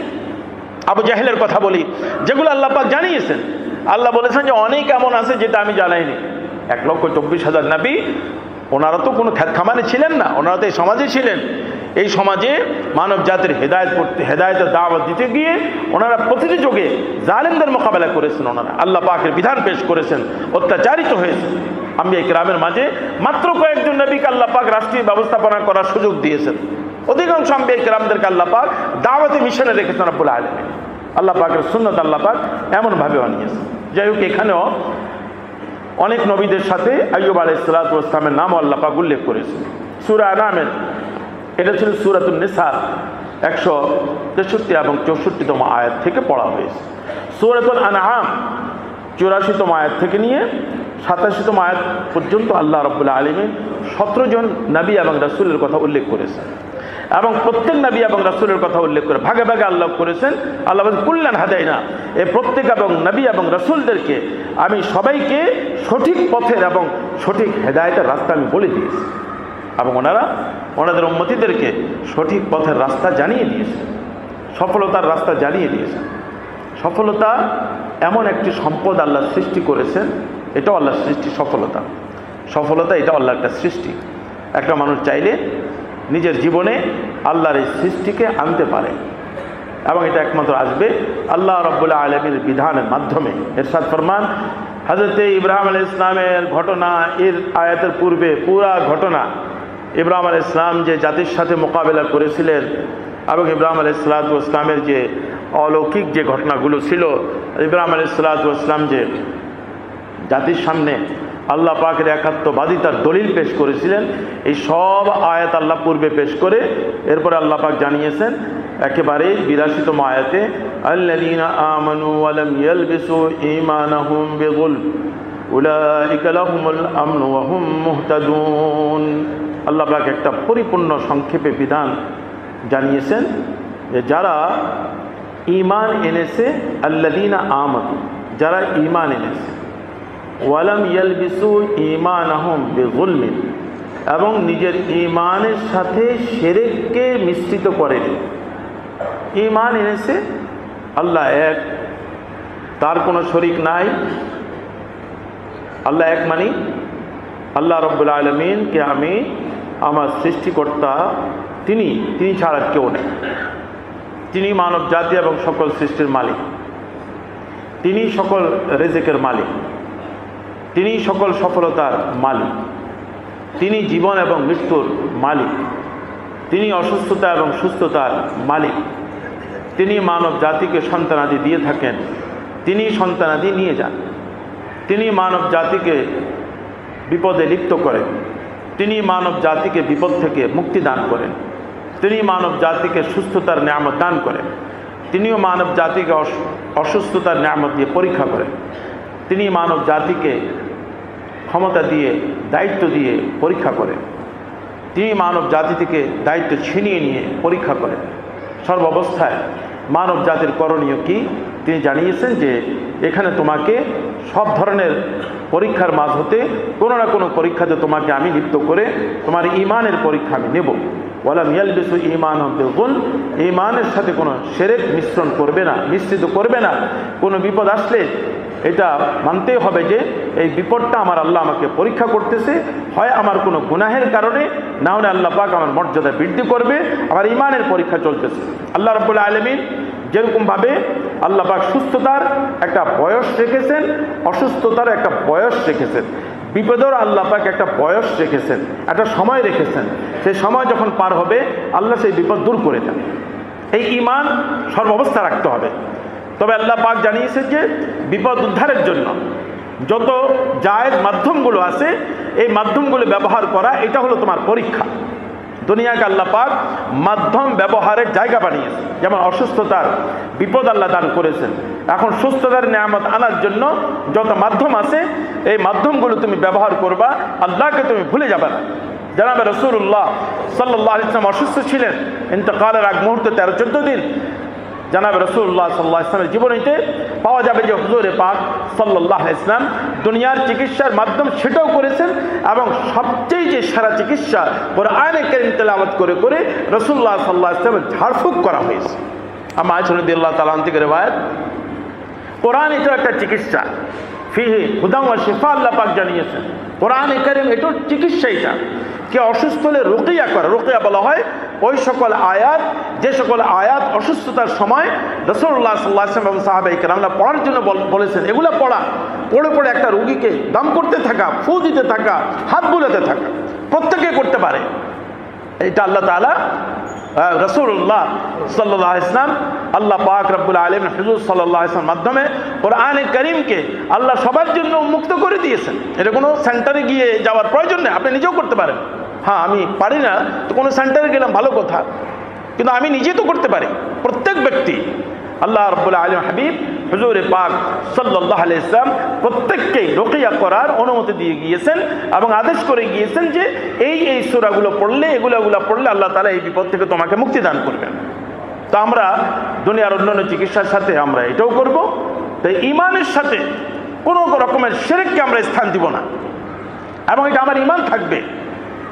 আবু জাহেলের কথা বলি, যেগুলো আল্লাহ পাক জানিয়েছেন। আল্লাহ বলেছেন যে অনেক এমন আছে যেটা আমি জানাইনি। 1,24,000 নবী, ওনারা তো কোনো খ্যাত খামারে ছিলেন না, ওনারা তো এই সমাজে ছিলেন। এই সমাজে মানব জাতির হেদায়েতের দাওয়াত দিতে গিয়ে ওনারা প্রতিটি যুগে জালেমদের মোকাবেলা করেছেন। ওনারা আল্লাহ পাকের বিধান পেশ করেছেন, অত্যাচারিত হয়েছে। আম্বিয়া কিরামের মাঝে মাত্র কয়েকজন নবীকে আল্লাহ পাক রাষ্ট্রীয় ব্যবস্থাপনা করার সুযোগ দিয়েছেন। অধিকাংশ আম্বিয়া কিরামদেরকে আল্লাহ পাক দাওয়াতে মিশনে রেখেছেন রব্বুল আলামিন। আল্লাহ পাকের সুন্নাত আল্লাহ পাক এমনভাবে বানিয়েছেন। যাই হোক, এখানেও অনেক নবীদের সাথে আইয়ুব আলাইহিস সালাতু ওয়াস সালামের নাম আল্লাহ পাক উল্লেখ করেছেন। সূরা আনামের, এটা ছিল সূরাতুন নিসা 163 এবং 64তম আয়াত থেকে পড়া হয়েছে। সূরাতুল আনআম 84তম আয়াত থেকে নিয়ে 87তম আয়াত পর্যন্ত আল্লাহ রাব্বুল আলামিন 17 জন নবী এবং রাসূলের কথা উল্লেখ করেছেন, এবং প্রত্যেক নবী এবং রাসূলের কথা উল্লেখ করে ভাগে ভাগে আল্লাহ করেছেন। আল্লাহ বলেন কুল্লান হাদাইনা, এই প্রত্যেক এবং নবী এবং রাসূলদেরকে আমি সবাইকে সঠিক পথের এবং সঠিক হেদায়েতের রাস্তা আমি বলে দিয়েছি, এবং ওনারা ওনাদের উম্মতীদেরকে সঠিক পথের রাস্তা জানিয়ে দিয়েছে, সফলতার রাস্তা জানিয়ে দিয়েছে। সফলতা এমন একটি সম্পদ আল্লাহ সৃষ্টি করেছেন, এটাও আল্লাহর সৃষ্টি। সফলতা এটা আল্লাহর একটা সৃষ্টি। একটা মানুষ চাইলে নিজের জীবনে আল্লাহর এই সৃষ্টিকে আনতে পারে, এবং এটা একমাত্র আসবে আল্লাহ রাব্বুল আলামিনের বিধানের মাধ্যমে। ইরশাদ ফরমান, হযরত ইব্রাহিম আলাইহিস সালামের ঘটনা, এর আয়াতের পূর্বে পুরা ঘটনা, ইব্রাহিম আলাইহিস সালাম যে জাতির সাথে মোকাবেলা করেছিলেন, এবং ইব্রাহিম আলাইহিস সালামের যে অলৌকিক যে ঘটনাগুলো ছিল, ইব্রাহিম আলাইহিস সালাম যে জাতির সামনে আল্লাহ পাকের একাত্মবাদিতার দলিল পেশ করেছিলেন, এই সব আয়াত আল্লাহ পূর্বে পেশ করে এরপরে আল্লাহ পাক জানিয়েছেন একেবারে 82তম আয়াতে, আল্লাযীনা আমানু ওয়া লাম ইয়ালবিসু ঈমানাহুম বিযুলম উলাইকা লাহুমুল আমনু ওয়া হুম মুহতাদুন। আল্লাহ পাক একটা পরিপূর্ণ সংক্ষেপে বিধান জানিয়েছেন যে যারা ঈমান এনেছে, আল্লাযীনা আমানু, যারা ঈমান এনেছে, ওয়ালাম ইয়ালবিসু ঈমানাহুম বিযুলমিন, এবং নিজের ঈমানের সাথে শিরককে মিশ্রিত করেনি। ঈমান এনেছে, আল্লাহ এক, তার কোনো শরীক নাই, আল্লাহ এক মানি আল্লাহ রাব্বুল আলামিনকে আমি আমার সৃষ্টিকর্তা, তিনি ছাড়া কেউ নেই। তিনি মানব জাতি এবং সকল সৃষ্টির মালিক, তিনি সকল রিজিকের মালিক, তিনি সকল সফলতার মালিক, তিনি জীবন এবং মৃত্যুর মালিক, তিনি অসুস্থতা এবং সুস্থতার মালিক, তিনি মানব জাতিকে সন্তানাদি দিয়ে থাকেন, তিনি সন্তানাদি নিয়ে যান, তিনি মানব জাতিকে বিপদে লিপ্ত করেন, তিনি মানব জাতিকে বিপদ থেকে মুক্তি দান করেন, তিনি মানব জাতিকে সুস্থতার নিয়ামত দান করেন, তিনিও মানব জাতিকে অসুস্থতার নিয়ামত দিয়ে পরীক্ষা করেন, তিনি মানব জাতিকে ক্ষমতা দিয়ে দায়িত্ব দিয়ে পরীক্ষা করেন, তিনি মানব জাতি থেকে দায়িত্ব ছিনিয়ে নিয়ে পরীক্ষা করেন। সর্বাবস্থায় মানব জাতির করণীয় কি তিনি জানিয়েছেন যে এখানে তোমাকে সব ধরনের পরীক্ষার মাঝ হতে কোনো না কোনো পরীক্ষাতে তোমাকে আমি লিপ্ত করে তোমার ঈমানের পরীক্ষা আমি নেব। ওয়ালাম ইয়ালবিসু ঈমানাহুম বিযুলম, ঈমানের সাথে কোনো শিরক মিশ্রণ করবে না, মিশ্রিত করবে না। কোনো বিপদ আসলে এটা মানতেই হবে যে এই বিপদটা আমার আল্লাহ আমাকে পরীক্ষা করতেছে, হয় আমার কোনো গুনাহের কারণে, না হলে আল্লাহ পাক আমার মর্যাদা বৃদ্ধি করবে, আমার ঈমানের পরীক্ষা চলতেছে। আল্লাহ রাব্বুল আলামিন যেরকমভাবে আল্লাহ পাক সুস্থতার একটা বয়স রেখেছেন, অসুস্থতার একটা বয়স রেখেছেন, বিপদের আল্লাহ পাক একটা বয়স রেখেছেন, একটা সময় রেখেছেন। সেই সময় যখন পার হবে আল্লাহ সেই বিপদ দূর করে দেন। এই ঈমান সর্বাবস্থা রাখতে হবে। তবে আল্লাহ পাক জানিয়েছেন যে বিপদ উদ্ধারের জন্য যত জায়েজ মাধ্যমগুলো আছে এই মাধ্যমগুলো ব্যবহার করা, এটা হলো তোমার পরীক্ষা। দুনিয়াকে আল্লাহ পাক মাধ্যম ব্যবহারের জায়গা বানিয়েছে। যেমন অসুস্থতার বিপদ আল্লাহ দান করেছেন, এখন সুস্থতার নিয়ামত আনার জন্য যত মাধ্যম আছে এই মাধ্যমগুলো তুমি ব্যবহার করবা, আল্লাহকে তুমি ভুলে যাবে না। জনাবে রাসূলুল্লাহ সাল্লাল্লাহু আলাইহি ওয়াসাল্লাম অসুস্থ ছিলেন, ইন্তেকালের আগ মুহূর্তে 13-14 দিন। জনাবে রাসূলুল্লাহ সাল্লাল্লাহু আলাইহি ওয়াসাল্লামের জীবনীতে পাওয়া যাবে যে হুজুরে পাক সাল্লাল্লাহু আলাইহি ওয়াসাল্লাম দুনিয়ার চিকিৎসার মাধ্যম সেটাও করেছেন, এবং সবচেয়ে যে সেরা চিকিৎসা কোরআনে কারীম তেলাওয়াত করে করে রাসূলুল্লাহ সাল্লাল্লাহু আলাইহি ওয়াসাল্লামের ঝাড়ফুঁক করা হয়েছে। আম্মা আয়েশা রাদিয়াল্লাহু তাআলা আনহা থেকে রিওয়ায়াত, কোরআন এটা একটা চিকিৎসা, ফিহি হুদাম ওয়া শিফা, আল্লাহ পাক জানিয়েছেন কোরআনে কারীম এটা চিকিৎসা। এটা কে অসুস্থ হলে রুকিয়া করে, রুকিয়া বলা হয় ওই সকল আয়াত, যে সকল আয়াত অসুস্থতার সময় রাসূলুল্লাহ সাল্লাল্লাহু আলাইহি ওয়াসাল্লাম এবং সাহাবায়ে কেরামরা পড়ার জন্য বলেছেন, এগুলো পড়া, পড়ে পড়ে একটা রোগীকে দম করতে থাকা, ফু দিতে থাকা, হাত বুলাতে থাকা, প্রত্যেকে করতে পারে। এটা আল্লাহ তাআলা রাসূলুল্লাহ সাল্লাল্লাহু আলাইহি ওয়াসাল্লাম, আল্লাহ পাক রব্বুল আলামিন হুজুর সাল্লাল্লাহু আলাইহি ওয়াসাল্লাম মাধ্যমে কোরআনে কারীমকে আল্লাহ সবার জন্য উন্মুক্ত করে দিয়েছেন। এটা কোনো সেন্টারে গিয়ে যাওয়ার প্রয়োজন নেই, আপনি নিজেও করতে পারেন। হ্যাঁ, আমি পারি না তো কোনো সেন্টারে গেলাম, ভালো কথা, কিন্তু আমি নিজে তো করতে পারি। প্রত্যেক ব্যক্তি আল্লাহ রাব্বুল আলামিন হাবিব হুজুরে পাক সাল্লাল্লাহু আলাইহি ওয়াসাল্লাম প্রত্যেককেই রুকিয়া করার অনুমতি দিয়ে গিয়েছেন এবং আদেশ করে গিয়েছেন যে এই এই সূরাগুলো পড়লে, এগুলো পড়লে আল্লাহ তাআলা এই বিপদ থেকে তোমাকে মুক্তি দান করবেন। তো আমরা দুনিয়ার অন্যান্য চিকিৎসার সাথে আমরা এটাও করব। তাই ঈমানের সাথে কোনো রকমের শিরককে আমরা স্থান দিব না, এবং এটা আমার ঈমান থাকবে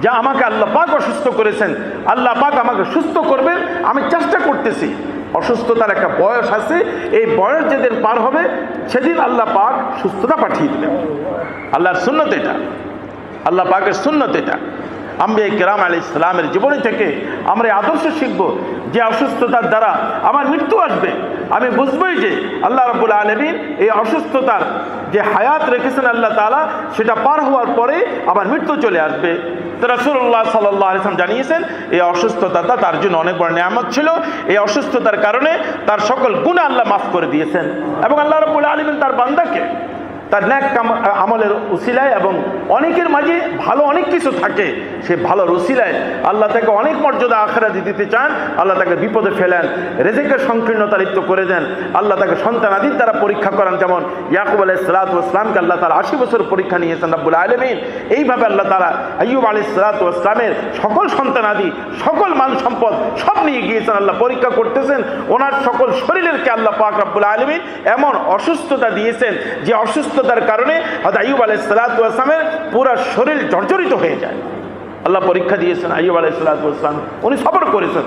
যে আমাকে আল্লাহ পাক অসুস্থ করেছেন, আল্লাহ পাক আমাকে সুস্থ করবেন, আমি চেষ্টা করতেছি। অসুস্থতার একটা বয়স আছে, এই বয়স যেদিন পার হবে সেদিন আল্লাহ পাক সুস্থতা পাঠিয়ে দেবেন। আল্লাহর সুন্নত এটা, আল্লাহ পাকের সুন্নত এটা। আম্বিয়া কেরাম আলাইহিস সালামের জীবনী থেকে আমরা এই আদর্শ শিখব যে অসুস্থতার দ্বারা আমার মৃত্যু আসবে, আমি বুঝবই যে আল্লাহ রাব্বুল আলামিন এই অসুস্থতার যে হায়াত রেখেছেন আল্লাহ তাআলা, সেটা পার হওয়ার পরে আবার মৃত্যু চলে আসবে। তো রাসূলুল্লাহ সাল্লাল্লাহু আলাইহি ওয়াসাল্লাম জানিয়েছেন এই অসুস্থতাটা তার জন্য অনেক বড় নিয়ামত ছিল। এই অসুস্থতার কারণে তার সকল গুনাহ আল্লাহ মাফ করে দিয়েছেন, এবং আল্লাহ রাব্বুল আলামিন তার বান্দাকে তার নেক আমলের উসিলায়, এবং অনেকের মাঝে ভালো অনেক কিছু থাকে, সে ভালোর উসিলায় আল্লাহ তাকে অনেক মর্যাদা আখিরাতে দিতে চান। আল্লাহ তাকে বিপদে ফেলেন, রিজিকের সংকীর্ণতা লিপ্ত করে দেন, আল্লাহ তাকে সন্তানাদির দ্বারা পরীক্ষা করান। যেমন ইয়াকুব আলাইহিস সালাতু ওয়াস সালামকে আল্লাহ তাআলা 80 বছর পরীক্ষা নিয়েছেন রাব্বুল আলামিন। এইভাবে আল্লাহ তাআলা আইয়ুব আলাইহিস সালাতু ওয়াস সালামের সকল সন্তানাদি, সকল মান সম্পদ সব নিয়ে গিয়েছেন, আল্লাহ পরীক্ষা করতেছেন। ওনার সকল শরীরকে আল্লাহ পাক রাব্বুল আলামিন এমন অসুস্থতা দিয়েছেন যে অসুস্থতার কারণে হযরত আইয়ুব আলাইহিস সালাতু ওয়াস সালামের পুরো শরীর জর্জরিত হয়ে যায়। আল্লাহ পরীক্ষা দিয়েছেন আইয়ুব আলাইহিস সালাতু ওয়াস সালাম, উনি সবর করেছেন।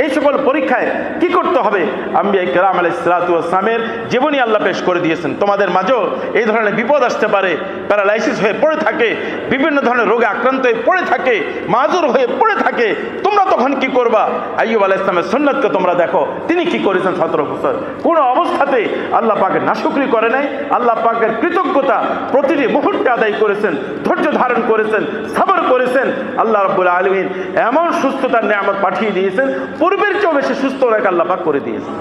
এই সকল পরীক্ষায় কি করতে হবে আম্বিয়া কেরাম আলাইহিস সালাতু ওয়াস সালামের জীবনী আল্লাহ পেশ করে দিয়েছেন। তোমাদের মাঝেও এই ধরনের বিপদ আসতে পারে, প্যারালাইসিস হয়ে পড়ে থাকে, বিভিন্ন ধরনের রোগে আক্রান্ত হয়ে পড়ে থাকে, মাজুর হয়ে পড়ে থাকে, তোমরা তখন কি করবা? আইয়ুব আলাইহিস সালামের সুন্নাতকে তোমরা দেখো, তিনি কি করেছেন 17 বছর কোনো অবস্থাতে আল্লাহ পাকের নাশুকরি করে নাই, আল্লাহ পাকের কৃতজ্ঞতা প্রতিটি মুহূর্তে আদায় করেছেন, ধৈর্য ধারণ করেছেন, সবর করেছেন। আল্লাহ রাব্বুল আলামিন এমন সুস্থতার নিয়ামত পাঠিয়ে দিয়েছেন, পূর্বের চেয়েও বেশি সুস্থ ওনাকে আল্লাহ পাক করে দিয়েছেন।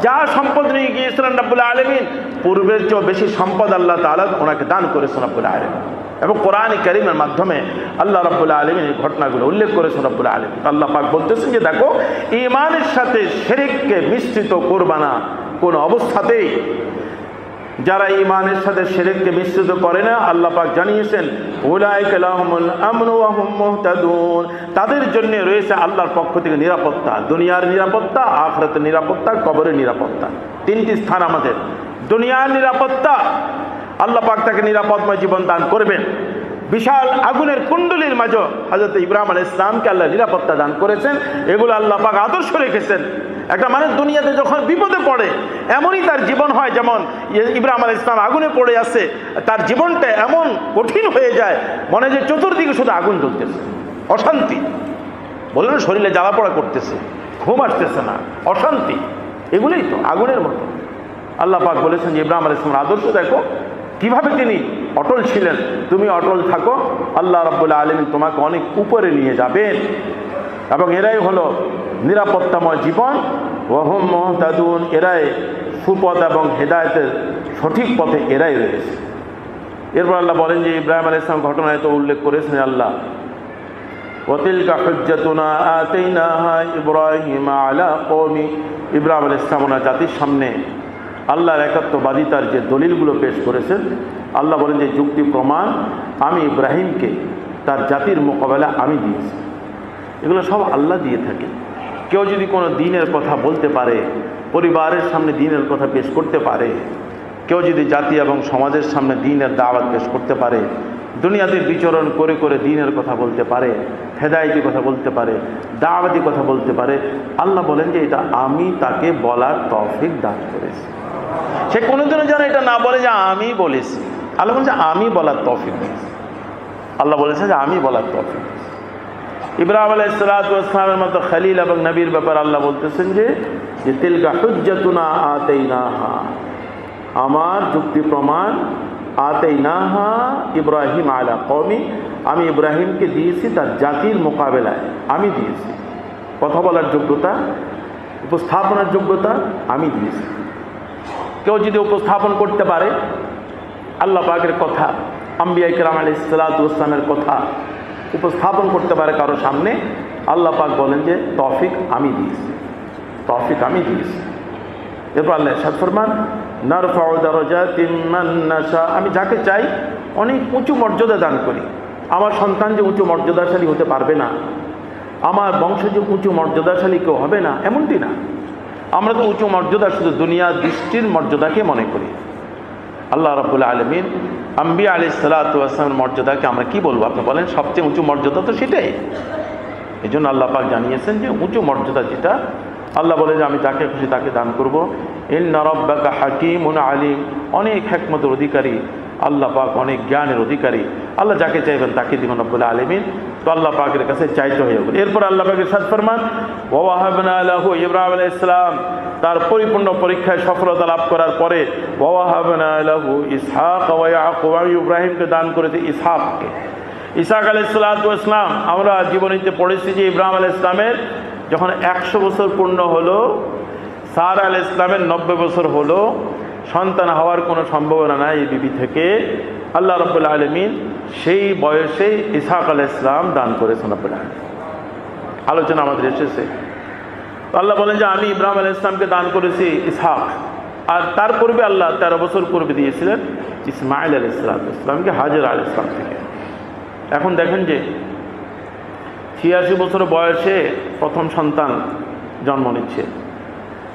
যা সম্পদ নিয়ে গিয়েছিলেন রাব্বুল আলামিন, পূর্বের চেয়েও বেশি সম্পদ আল্লাহ তাআলা ওনাকে দান করেছেন রাব্বুল আলামিন। এবং কোরআন কারীমের মাধ্যমে আল্লাহ রাব্বুল আলামিন এই ঘটনাগুলো উল্লেখ করেছেন রাব্বুল আলামিন। আল্লাহ পাক বলতেছেন যে দেখো, ঈমানের সাথে শিরককে মিশ্রিত করবা না কোন অবস্থাতেই। যারা ঈমানের সাথে শিরককে মিশ্রিত করে না, আল্লাহ পাক জানিয়েছেন উলাইকা লাহুমুল আমনু ওয়া হুম মুহতাদুন, তাদের জন্য রয়েছে আল্লাহর পক্ষ থেকে নিরাপত্তা, দুনিয়ার নিরাপত্তা, আখিরাতের নিরাপত্তা, কবরের নিরাপত্তা। তিনটি স্থান আমাদের। দুনিয়ার নিরাপত্তা, আল্লাহ পাক তাকে নিরাপদময় জীবন দান করবেন। বিশাল আগুনের কুণ্ডলীর মাঝে হযরত ইব্রাহিম আলাইহিস সালামকে আল্লাহ নিরাপত্তা দান করেছেন। এগুলো আল্লাহ পাক আদর্শ রেখেছেন। একটা মানুষ দুনিয়াতে যখন বিপদে পড়ে এমনই তার জীবন হয়, যেমন ইব্রাহিম আলাইহিস সালাম আগুনে পড়ে আছে, তার জীবনটা এমন কঠিন হয়ে যায়, মনে যে চতুর্দিকে শুধু আগুন জ্বলতেছে, অশান্তি। বললেন শরীরে জ্বালা পোড়া করতেছে, ঘুম আসতেছে না, অশান্তি। এগুলোই তো আগুনের মতো। আল্লাহ পাক বলেছেন যে ইব্রাহিম আলাইহিস সালামের আদর্শ দেখো কিভাবে তিনি অটল ছিলেন, তুমি অটল থাকো, আল্লাহ রাব্বুল আলামিন তোমাকে অনেক উপরে নিয়ে যাবেন। এবং এরাই হলো নিরাপত্তাময় জীবন। ওয়াহুম মুহতাদুন, এরাই সুপথ এবং হেদায়েতের সঠিক পথে এরাই রয়েছে। এরপর আল্লাহ বলেন যে ইব্রাহিম আলাইহিস সালাম ঘটনায় তো উল্লেখ করেছেন আল্লাহ, ওয়াতিলকা হুজ্জাতুনা আতাইনাহা ইব্রাহিম আলা কওমি। ইব্রাহিম আলাইহিস সালাম ওনার জাতির সামনে আল্লাহর একাত্মবাদিতার যে দলিলগুলো পেশ করেছেন, আল্লাহ বলেন যে যুক্তি প্রমাণ আমি ইব্রাহিমকে তার জাতির মোকাবেলা আমি দিয়েছি। এগুলো সব আল্লাহ দিয়ে থাকে। কেউ যদি কোনো দ্বীনের কথা বলতে পারে, পরিবারের সামনে দ্বীনের কথা পেশ করতে পারে, কেউ যদি জাতি এবং সমাজের সামনে দ্বীনের দাওয়াত পেশ করতে পারে, দুনিয়াতে বিচরণ করে করে দ্বীনের কথা বলতে পারে, হেদায়েতি কথা বলতে পারে, দাওয়াতি কথা বলতে পারে, আল্লাহ বলেন যে এটা আমি তাকে বলার তৌফিক দান করেছি। সে কোনোদিনও যেন এটা না বলে যে আমি বলেছি। আল্লাহ বলছে আমি বলার তৌফিক দিয়েছি। আল্লাহ বলেছে যে আমি বলার তৌফিক দিয়েছি। ইব্রাহিম আলাইহিস সালাতু ওয়াস সালামের মতো খলিল এবং নবীর ব্যাপার আল্লাহ বলতেছেন যে তিলকা হুজ্জাতুনা আতাইনাহা, আমার যুক্তি প্রমাণ আতাইনাহা ইব্রাহিম আলা কওমি, আমি ইব্রাহিমকে দিয়েছি তার জাতির মোকাবেলায়, আমি দিয়েছি। কথা বলার যোগ্যতা, উপস্থাপনার যোগ্যতা আমি দিয়েছি। কেউ যদি উপস্থাপন করতে পারে আল্লাহ পাকের কথা, আম্বিয়া কিরাম আলাইহিস সালাতু ওয়াস সালামের কথা উপস্থাপন করতে পারে কারো সামনে, আল্লাহ পাক বলেন যে তৌফিক আমি দিয়েছি, তৌফিক আমি দিয়েছি। এরপর আল্লাহ ইরশাদ ফরমান নারফাউ দারাজাতিম মান নাশা, আমি যাকে চাই অনেক উঁচু মর্যাদা দান করি। আমার সন্তান যে উঁচু মর্যাদাশালী হতে পারবে না, আমার বংশ যে উঁচু মর্যাদাশালী কেউ হবে না, এমনটি না। আমরা তো উঁচু মর্যাদা শুধু দুনিয়ার দৃষ্টির মর্যাদাকে মনে করি। আল্লাহ রাব্বুল আলামিন আম্বিয়া আলাইহিস সালাতু ওয়াস সালামের মর্যাদাকে আমরা কি বলবো? আপনি বলেন সবচেয়ে উঁচু মর্যাদা তো সেটাই। এই জন্য আল্লাহ পাক জানিয়েছেন যে উঁচু মর্যাদা যেটা, আল্লাহ বলে যে আমি যাকে খুশি তাকে দান করব। ইন্না রাব্বাকা হাকীমুন আলীম, অনেক হিকমতের অধিকারী আল্লাহ পাক, অনেক জ্ঞানের অধিকারী। আল্লাহ যাকে চাইবেন তাকে দিবেন রব্বুল আলামিন। তো আল্লাহ পাকের কাছে চাইতে হয়ে যাবে। এরপর আল্লাহ পাকের ইরশাদ ফরমান ওয়া ওয়াহাবনা লাহু, ইব্রাহিম আলাইহিস সালাম তার পরিপূর্ণ পরীক্ষায় সফলতা লাভ করার পরে ওয়া ওয়াহাবনা লাহু ইসহাক ওয়া ইয়াকুব, আমি ইব্রাহিমকে দান করেছি ইসহাককে। ইসহাক আলাইহিস সালাতু ওয়াস সালাম, আমরা জীবনীতে পড়েছি যে ইব্রাহিম আলাইহিস সালামের যখন 100 বছর পূর্ণ হলো, সারা আলাইহিস সালামের 90 বছর হলো, সন্তান হওয়ার কোনো সম্ভাবনা নাই এই বিবি থেকে, আল্লাহ রাব্বুল আলামিন সেই বয়সে ইসহাক আলাইহিস সালাম দান করেছেন রাব্বুল আলামিন। আলোচনা আমাদের এসেছে। আল্লাহ বলেন যে আমি ইব্রাহিম আলাইহিস সালামকে দান করেছি ইসহাক, আর তার পূর্বে আল্লাহ 13 বছর পূর্বে দিয়েছিলেন ইসমাইল আলাইহিস সালামকে হাজর আলাইহিস সালাম থেকে। এখন দেখেন যে 86 বছর বয়সে প্রথম সন্তান জন্ম নিচ্ছে।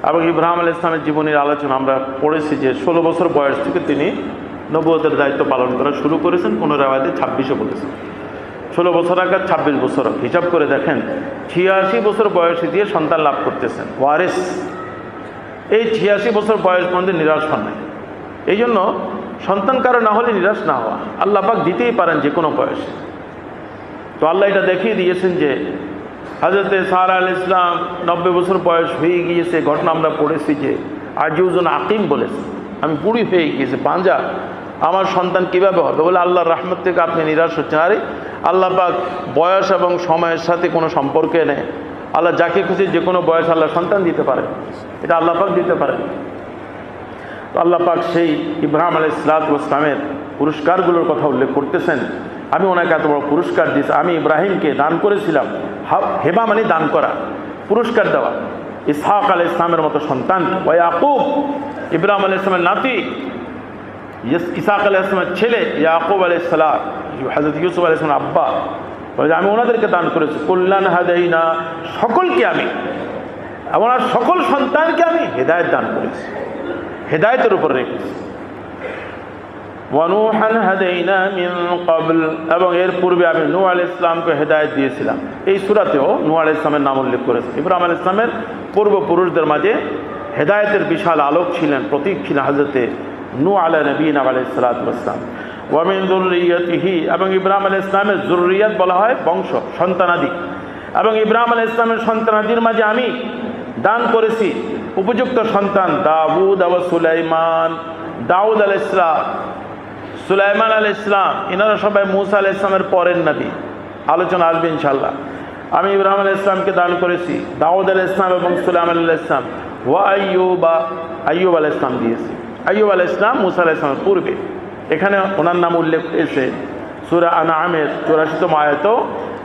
এবং ইব্রাহিম আলাইহিস সালামের জীবনের আলোচনা আমরা পড়েছি যে 16 বছর বয়স থেকে তিনি নবুয়তের দায়িত্ব পালন করা শুরু করেছেন। কোনো রাওয়ায়াতে 26 বলেছেন। 16 বছর আগে 26 বছর, হিসাব করে দেখেন 86 বছর বয়সে দিয়ে সন্তান লাভ করতেছেন ওয়ারিস। এই 86 বছর বয়স পর্যন্ত নিরাশ হন নাই। এই জন্য সন্তান কারো না হলে নিরাশ না হওয়া, আল্লাহ পাক দিতেই পারেন যে কোনো বয়সে। তো আল্লাহ এটা দেখিয়ে দিয়েছেন যে হযরতে সারা আলাইহিস সালাম 90 বছর বয়স হয়ে গিয়েছে। ঘটনা আমরা পড়েছি যে আজুজুন আকিম বলেছে, আমি বুড়ি হয়ে গিয়েছে, পাঞ্জা, আমার সন্তান কিভাবে হবে? বলে আল্লাহর রহমত থেকে আপনি নিরাশ হচ্ছেন। আরে আল্লাহ পাক বয়স এবং সময়ের সাথে কোনো সম্পর্কে নেই। আল্লাহ যাকে খুশি যে কোনো বয়স আল্লাহ সন্তান দিতে পারে, এটা আল্লাহ পাক দিতে পারেন। তো আল্লাহ পাক সেই ইব্রাহিম আলাইহিস সালাতু ওয়াস সালামের পুরস্কারগুলোর কথা উল্লেখ করতেছেন। আমি ওনাকে এত বড় পুরস্কার দিয়েছি, আমি ইব্রাহিমকে দান করেছিলাম। হেবা মানে দান করা, পুরস্কার দেওয়া। ইসহাক আলাইহিস সালামের মতো সন্তান, ওয়া ইয়াকুব ইব্রাহিম আলাইহিস সালামের নাতি, ইসহাক আলাইহিস সালামের ছেলে ইয়াকুব আলাইহিস সালাম, হযরত ইউসুফ আলাইহিস সালামের আব্বা, বলে আমি ওনাদেরকে দান করেছি। কুল্লান হাদাইনা, সকলকে আমি, আমার সকল সন্তানকে আমি হেদায়েত দান করেছি। হেদায়েতের উপর রেখেছি। ওয়ানুহান হাদাইনা মিন ক্বাবল, এবং এর পূর্বে আমি নূহ আলাইহিস সালামকে হেদায়েত দিয়েছিলাম। এই সূরাতেও নূহ আলাইহিস সালামের নাম উল্লেখ করেছে। ইব্রাহিম আলাইহিস সালামের পূর্বপুরুষদের মাঝে হেদায়েতের বিশাল আলোক ছিলেন, প্রতীক ছিলেন হযরতে নূহ আলা নবীনা আলাইহিস সালাতু ওয়াস সালাম। ওয়া মিন যুররিয়াতিহি, এবং ইব্রাহিম আলাইহিস সালামের যুররিয়াত বলা হয় বংশ, সন্তানাদি, এবং ইব্রাহিম আলাইহিস সালামের সন্তানাদির মাঝে আমি দান করেছি উপযুক্ত সন্তান দাউদ এবং সুলাইমান। দাউদ আলাইহিস সালাম, সুলাইমান আলাইহিস সালাম, এনারা সবাই মূসা আলাইহিস সালামের পরের নবী, আলোচনা আসবে ইনশাআল্লাহ। আমি ইব্রাহিম আলাইহিস সালামকে দান করেছি, দাউদ আলাইহিস সালাম এবং সুলাইমান আলাইহিস সালাম। ওয়া আইয়ুব আলাইহিস সালাম দিয়েছি। আইয়ুব আলাইহিস সালাম মূসা আলাইহিস সালামের পূর্বে, এখানে ওনার নাম উল্লেখ হয়েছে সূরা আনআমের 84তম আয়াতেও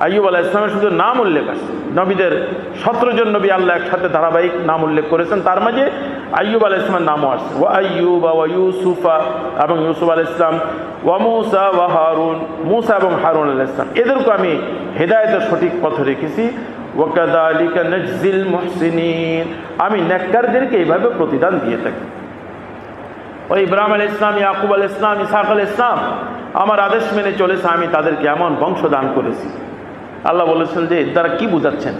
আইয়ুব আলাইহিস সালামের শুধু নাম উল্লেখ আছে। নবীদের 17 জন নবী আল্লাহ একসাথে ধারাবাহিক নাম উল্লেখ করেছেন, তার মাঝে আইয়ুব আলাইহিস সালামের নামও আছে। ওয়া আইয়ুব ওয়া ইউসুফা, এবং ইউসুফ আলাইহিস সালাম, ওয়া মূসা ওয়া হারুন, মূসা এবং হারুন আলাইহিস সালাম, এদেরকে আমি হেদায়েতের সঠিক পথে রেখেছি। ওয়া কাযালিকা নাজজিল মুহসিনিন, আমি নেককারদেরকে এইভাবে প্রতিদান দিয়ে থাকি। ওই ইব্রাহিম আলাইহিস সালাম, ইয়াকুব আলাইহিস সালাম, ইসহাক আলাইহিস সালাম আমার আদেশ মেনে চলেছে, আমি তাদেরকে এমন বংশ দান করেছি। আল্লাহ বলেছেন যে এর দ্বারা কি বুঝাচ্ছেন?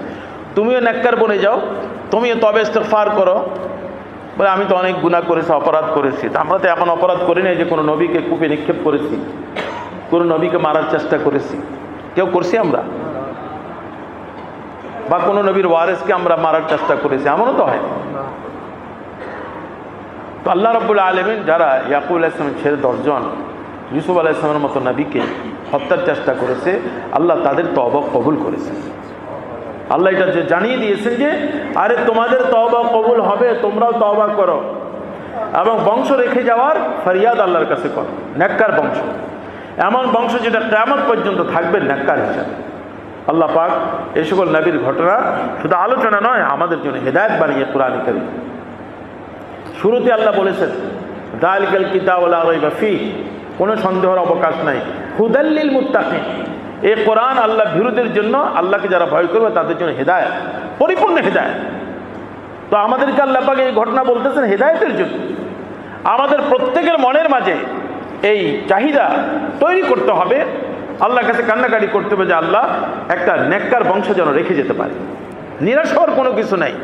তুমিও নেককার বনে যাও, তুমিও তবে ইস্তেগফার করো। বলে আমি তো অনেক গুনাহ করেছি, অপরাধ করেছি। আমরা তো এখন অপরাধ করি নাই যে কোনো নবীকে কূপে নিক্ষেপ করেছি, কোনো নবীকে মারার চেষ্টা করেছি, কেউ করছি আমরা? বা কোনো নবীর ওয়ারিসকে আমরা মারার চেষ্টা করেছি? এমনও তো হয়। তো আল্লাহ রাব্বুল আলামিন যারা ইয়াকুব আলাইহিস সালামের ছেলে 10 জন ইউসুফ আলাইহিস সালামের মতো নবীকে হত্যার চেষ্টা করেছে, আল্লাহ তাদের তওবা কবুল করেছেন। আল্লাহ এটা জানিয়ে দিয়েছেন যে আরে তোমাদের তওবা কবুল হবে, তোমরাও তওবা করো এবং বংশ রেখে যাওয়ার ফরিয়াদ আল্লাহর কাছে করো। নেককার বংশ, এমন বংশ যেটা কিয়ামত পর্যন্ত থাকবে নেককার হিসাবে। আল্লাহ পাক এই সকল নবীর ঘটনা শুধু আলোচনা নয়, আমাদের জন্য হেদায়েত বানিয়ে কোরআন কারীম। শুরুতে আল্লাহ বলেছেন যালিকাল কিতাবু লা রাইবা ফীহি, কোনো সন্দেহের অবকাশ নাই। হুদাল লিল মুত্তাকিন, এই কোরআন আল্লাহ ভীরুদের জন্য, আল্লাহকে যারা ভয় করবে তাদের জন্য হেদায়েত, পরিপূর্ণ হেদায়েত। তো আমাদেরকে আল্লাহ পাক এই ঘটনা বলতেছেন হেদায়েতের জন্য। আমাদের প্রত্যেকের মনের মাঝে এই চাহিদা তৈরি করতে হবে, আল্লাহর কাছে কান্নাকাটি করতে হবে যে আল্লাহ একটা নেককার বংশ যেন রেখে যেতে পারে। নিরাশ হওয়ার কোনো কিছু নাই।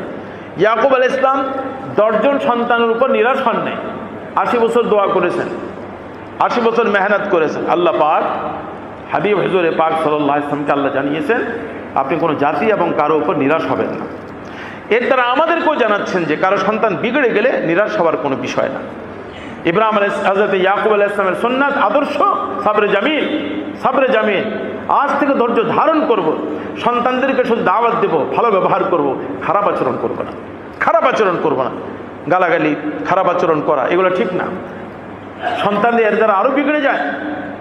ইয়াকুব আলাইহিস সালাম 10 জন সন্তানের উপর নিরাশ হন নাই। 80 বছর দোয়া করেছেন, 80 বছর মেহনত করেছেন। আল্লাহ পাক হাবিব হুজুরে পাক সাল্লাল্লাহু আলাইহি ওয়াসাল্লামকে আল্লাহ জানিয়েছেন আপনি কোনো জাতি এবং কারো উপর নিরাশ হবেন না। এর দ্বারা আমাদেরকেও জানাচ্ছেন যে কারো সন্তান বিগড়ে গেলে নিরাশ হওয়ার কোনো বিষয় না। ইব্রাহিম হযরত ইয়াকুব আলাইহিস সালামের সুন্নাত আদর্শ সাবরে জামিল, সাবরে জামিল। আজ থেকে ধৈর্য ধারণ করব, সন্তানদেরকে শুধু দাওয়াত দেব, ভালো ব্যবহার করব, খারাপ আচরণ করব না, খারাপ আচরণ করব না। গালাগালি, খারাপ আচরণ করা এগুলো ঠিক না। সন্তানদের এর দ্বারা আরও বিগড়ে যায়।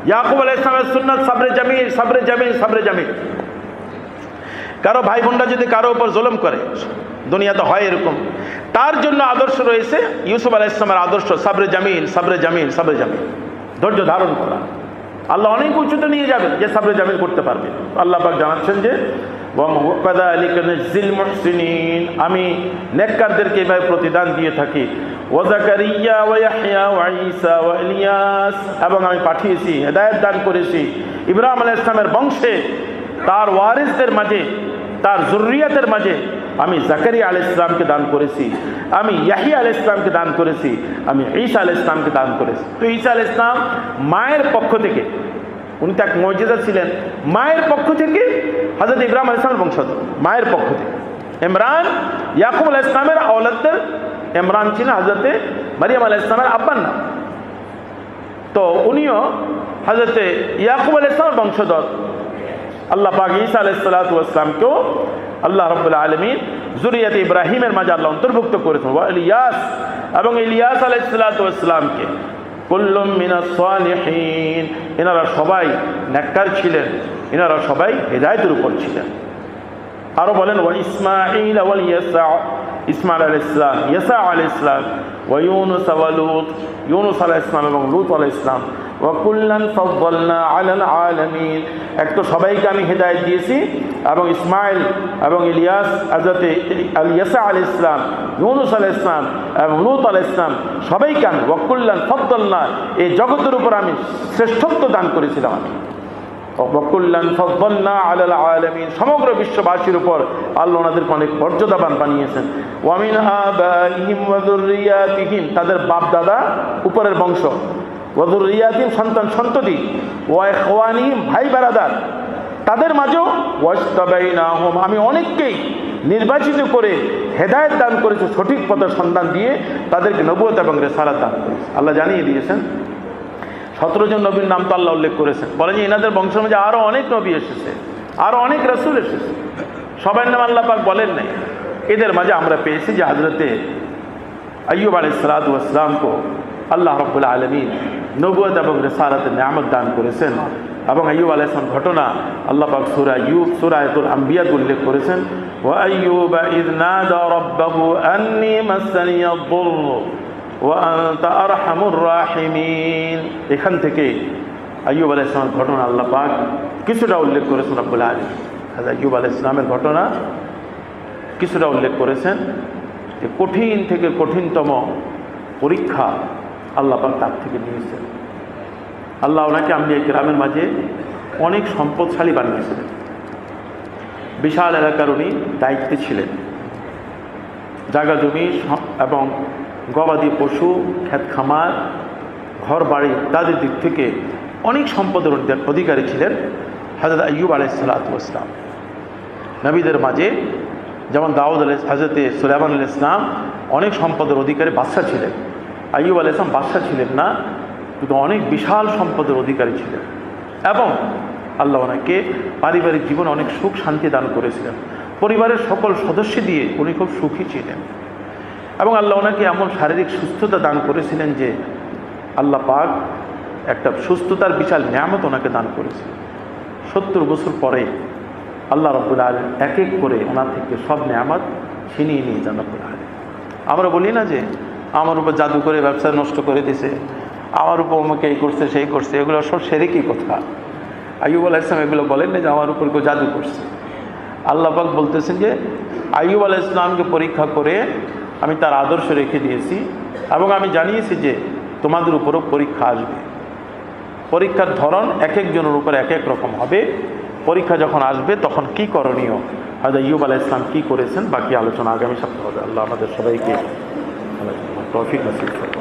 ইয়াকুব আলাইহিস সালামের সুন্নাত সাবরে জামিল, সাবরে জামিল, সাবরে জামিল। কারো ভাই বোনরা যদি কারো উপর জুলুম করে, দুনিয়াতে হয় এরকম, তার জন্য আদর্শ রয়েছে ইউসুফ আলাইহিস সালামের আদর্শ সাবরে জামিল, সাবরে জামিল, সাবরে জামিল, ধৈর্য ধারণ করা। আল্লাহ অনেক উচ্চতে নিয়ে যাবেন যে সাবরে জামিল করতে পারবে। আল্লাহ পাক জানাচ্ছেন যে ওয়াকাযালিকা নাজজিল মুহসিনিন, আমি নেককারদেরকে এভাবে প্রতিদান দিয়ে থাকি। ওয়া যাকারিয়া ওয়া ইয়াহইয়া ওয়া ঈসা ওয়া ইলিয়াস, এবং আমি পাঠিয়েছি, হেদায়েত দান করেছি ইব্রাহিম আলাইহিস সালামের বংশে, তার ওয়ারিসদের মাঝে, তার যুররিয়াতের মাঝে আমি জাকারিয়া আলাইহিস সালামকে দান করেছি, আমি ইয়াহইয়া আলাইহিস সালামকে দান করেছি, আমি ঈসা আলাইহিস সালামকে দান করেছি। তো ঈসা আলাইহিস সালাম মায়ের পক্ষ থেকে, উনি তো এক মুজিজা ছিলেন, মায়ের পক্ষ থেকে হযরত ইব্রাহিম আলাইহিস সালামের বংশধর, মায়ের পক্ষ থেকে। ইমরান ইয়াকুব আলাইহিস সালামের আওলাদদের, ইমরান ছিলেন হযরত মারিয়াম আলাইহিস সালামের আব্বার নাম। তো উনিও হযরত ইয়াকুব আলাইহিস সালামের বংশধর। আল্লাহ পাক ঈসা আলাইহিস সালাতু ওয়াস সালামকেও আল্লাহ রাব্বুল আলামিন যুরিয়াতে ইব্রাহিমের মাঝে আল্লাহ অন্তর্ভুক্ত করেছেন। ওয়া ইলিয়াস, এবং ইলিয়াস আলাইহিস সালাতু ওয়াস সালামকে কুল্লুম মিনাস সালিহিন, এনারা সবাই নেককার ছিলেন, এনারা সবাই হেদায়েতের উপর ছিলেন। আরো বলেন ওয়া ইসমাঈল ওয়া ইয়াসা, ইসমাইল আলাইহিস সালাম, ইয়াসা আলাইহিস সালাম, ওয়া ইউনুস ওয়া লূত, ইউনুস আলাইহিস সালাম এবং লূত আলাইহিস সালাম, ওয়া কুল্লান ফাদ্দালনা আলাল আলামিন। এক তো সবাইকে আমি হেদায়েত দিয়েছি, এবং ইসমাইল এবং ইলিয়াস, হযরত ইয়াসা আলাইহিস সালাম, ইউনুস আলাইহিস সালাম এবং লূত আলাইহিস সালাম সবাইকে আমি ওয়া কুল্লান ফাদ্দালনা, এই জগতের উপর আমি শ্রেষ্ঠত্ব দান করেছিলাম। আমি ওয়াকুল্লান ফাদ্দালনা আলাল আলামিন, সমগ্র বিশ্ববাসীর উপর আল্লাহ ওনাদেরকে অনেক মর্যাদাবান বানিয়েছেন। ওয়া মিন আবাইহিম ওয়া যুররিয়াতিহিম, তাদের বাপ দাদা উপরের বংশ, ওয়া যুররিয়াতিহিম সন্তান সন্ততি, ওয়া ইখওয়ানিহিম ভাই বারাদার, তাদের মাঝেও ওয়াজতাবাইনাহুম, আমি অনেককেই নির্বাচিত করে হেদায়েত দান করেছি, সঠিক পথের সন্ধান দিয়ে তাদেরকে নবুয়ত এবং রিসালাত দান করেছি। আল্লাহ জানিয়ে দিয়েছেন 17 জন নবীর নাম তো আল্লাহ উল্লেখ করেছেন। বলেন যে এনাদের বংশের মধ্যে আরও অনেক নবী এসেছে, আরও অনেক রাসূল এসেছে, সবার নাম আল্লাহ পাক বলেন নাই। এদের মাঝে আমরা পেয়েছি যে হযরতে আইয়ুব আলাইহিস সালাতু ওয়াস সালামকে আল্লাহ রাব্বুল আলামিন নবুয়ত এবং রিসালাতের নিয়ামত দান করেছেন। এবং আইয়ুব আলাইহিস সালাম ঘটনা আল্লাহ পাক সূরাতুল আম্বিয়াতে উল্লেখ করেছেন, ওয়া আইয়ুবা ইয নাদা রাব্বাহু আন্নী মাসানিয়াদ দুরর ওয়া আনতা আরহামুর রাহিমিন। এখান থেকে আইয়ুব আলাইহিস সালামের ঘটনা আল্লাহ পাক কিছুটা উল্লেখ করেছেন রব্বুল আলামিন। আইয়ুব আলাইহিস সালামের ঘটনা কিছুটা উল্লেখ করেছেন যে কঠিন থেকে কঠিনতম পরীক্ষা আল্লাহ পাক তার থেকে নিয়েছেন। আল্লাহ ওনাকে আম্বিয়া কিরামের মাঝে অনেক সম্পদশালী বানিয়েছিলেন। বিশাল এলাকার উনি দায়িত্বে ছিলেন। জায়গা জমি এবং গবাদি পশু, ক্ষেত খামার, ঘর বাড়ি ইত্যাদির দিক থেকে অনেক সম্পদের অধিকারী ছিলেন হযরত আইয়ুব আলাইহিস সালাতু ওয়াস সালাম। নবীদের মাঝে যেমন দাউদ হযরতে সুলাইমান আলাইহিস সালাম অনেক সম্পদের অধিকারী বাদশা ছিলেন, আইয়ুব আলাইহিস সালাম বাদশা ছিলেন না, কিন্তু অনেক বিশাল সম্পদের অধিকারী ছিলেন। এবং আল্লাহ ওনাকে পারিবারিক জীবনে অনেক সুখ শান্তি দান করেছিলেন। পরিবারের সকল সদস্য দিয়ে উনি খুব সুখী ছিলেন। এবং আল্লাহ ওনাকে এমন শারীরিক সুস্থতা দান করেছিলেন যে আল্লাহ পাক একটা সুস্থতার বিশাল নিয়ামত ওনাকে দান করেছিলেন। 70 বছর পরে আল্লাহ রাব্বুল আলামিন এক এক করে ওনার থেকে সব নিয়ামত ছিনিয়ে নিয়ে যান রাব্বুল আলামিন। আমরা বলি না যে আমার উপর জাদু করে ব্যবসা নষ্ট করে দিছে, আমার উপর আমাকে এই করছে সেই করছে, এগুলো সব শিরকি কথা। আইয়ুব আলাইহিস সালাম এগুলো বলেন না যে আমার উপর কেউ জাদু করছে। আল্লাহ পাক বলতেছেন যে আইয়ুব আলাইহিস সালামকে পরীক্ষা করে আমি তার আদর্শ রেখে দিয়েছি, এবং আমি জানিয়েছি যে তোমাদের উপরও পরীক্ষা আসবে। পরীক্ষার ধরন এক একজনের উপর এক এক রকম হবে। পরীক্ষা যখন আসবে তখন কি করণীয়, হযরত আইয়ুব আলাইহিস সালাম কী করেছেন, বাকি আলোচনা আগামী সপ্তাহে হবে। আল্লাহ আমাদের সবাইকে তৌফিক নসিব করুন।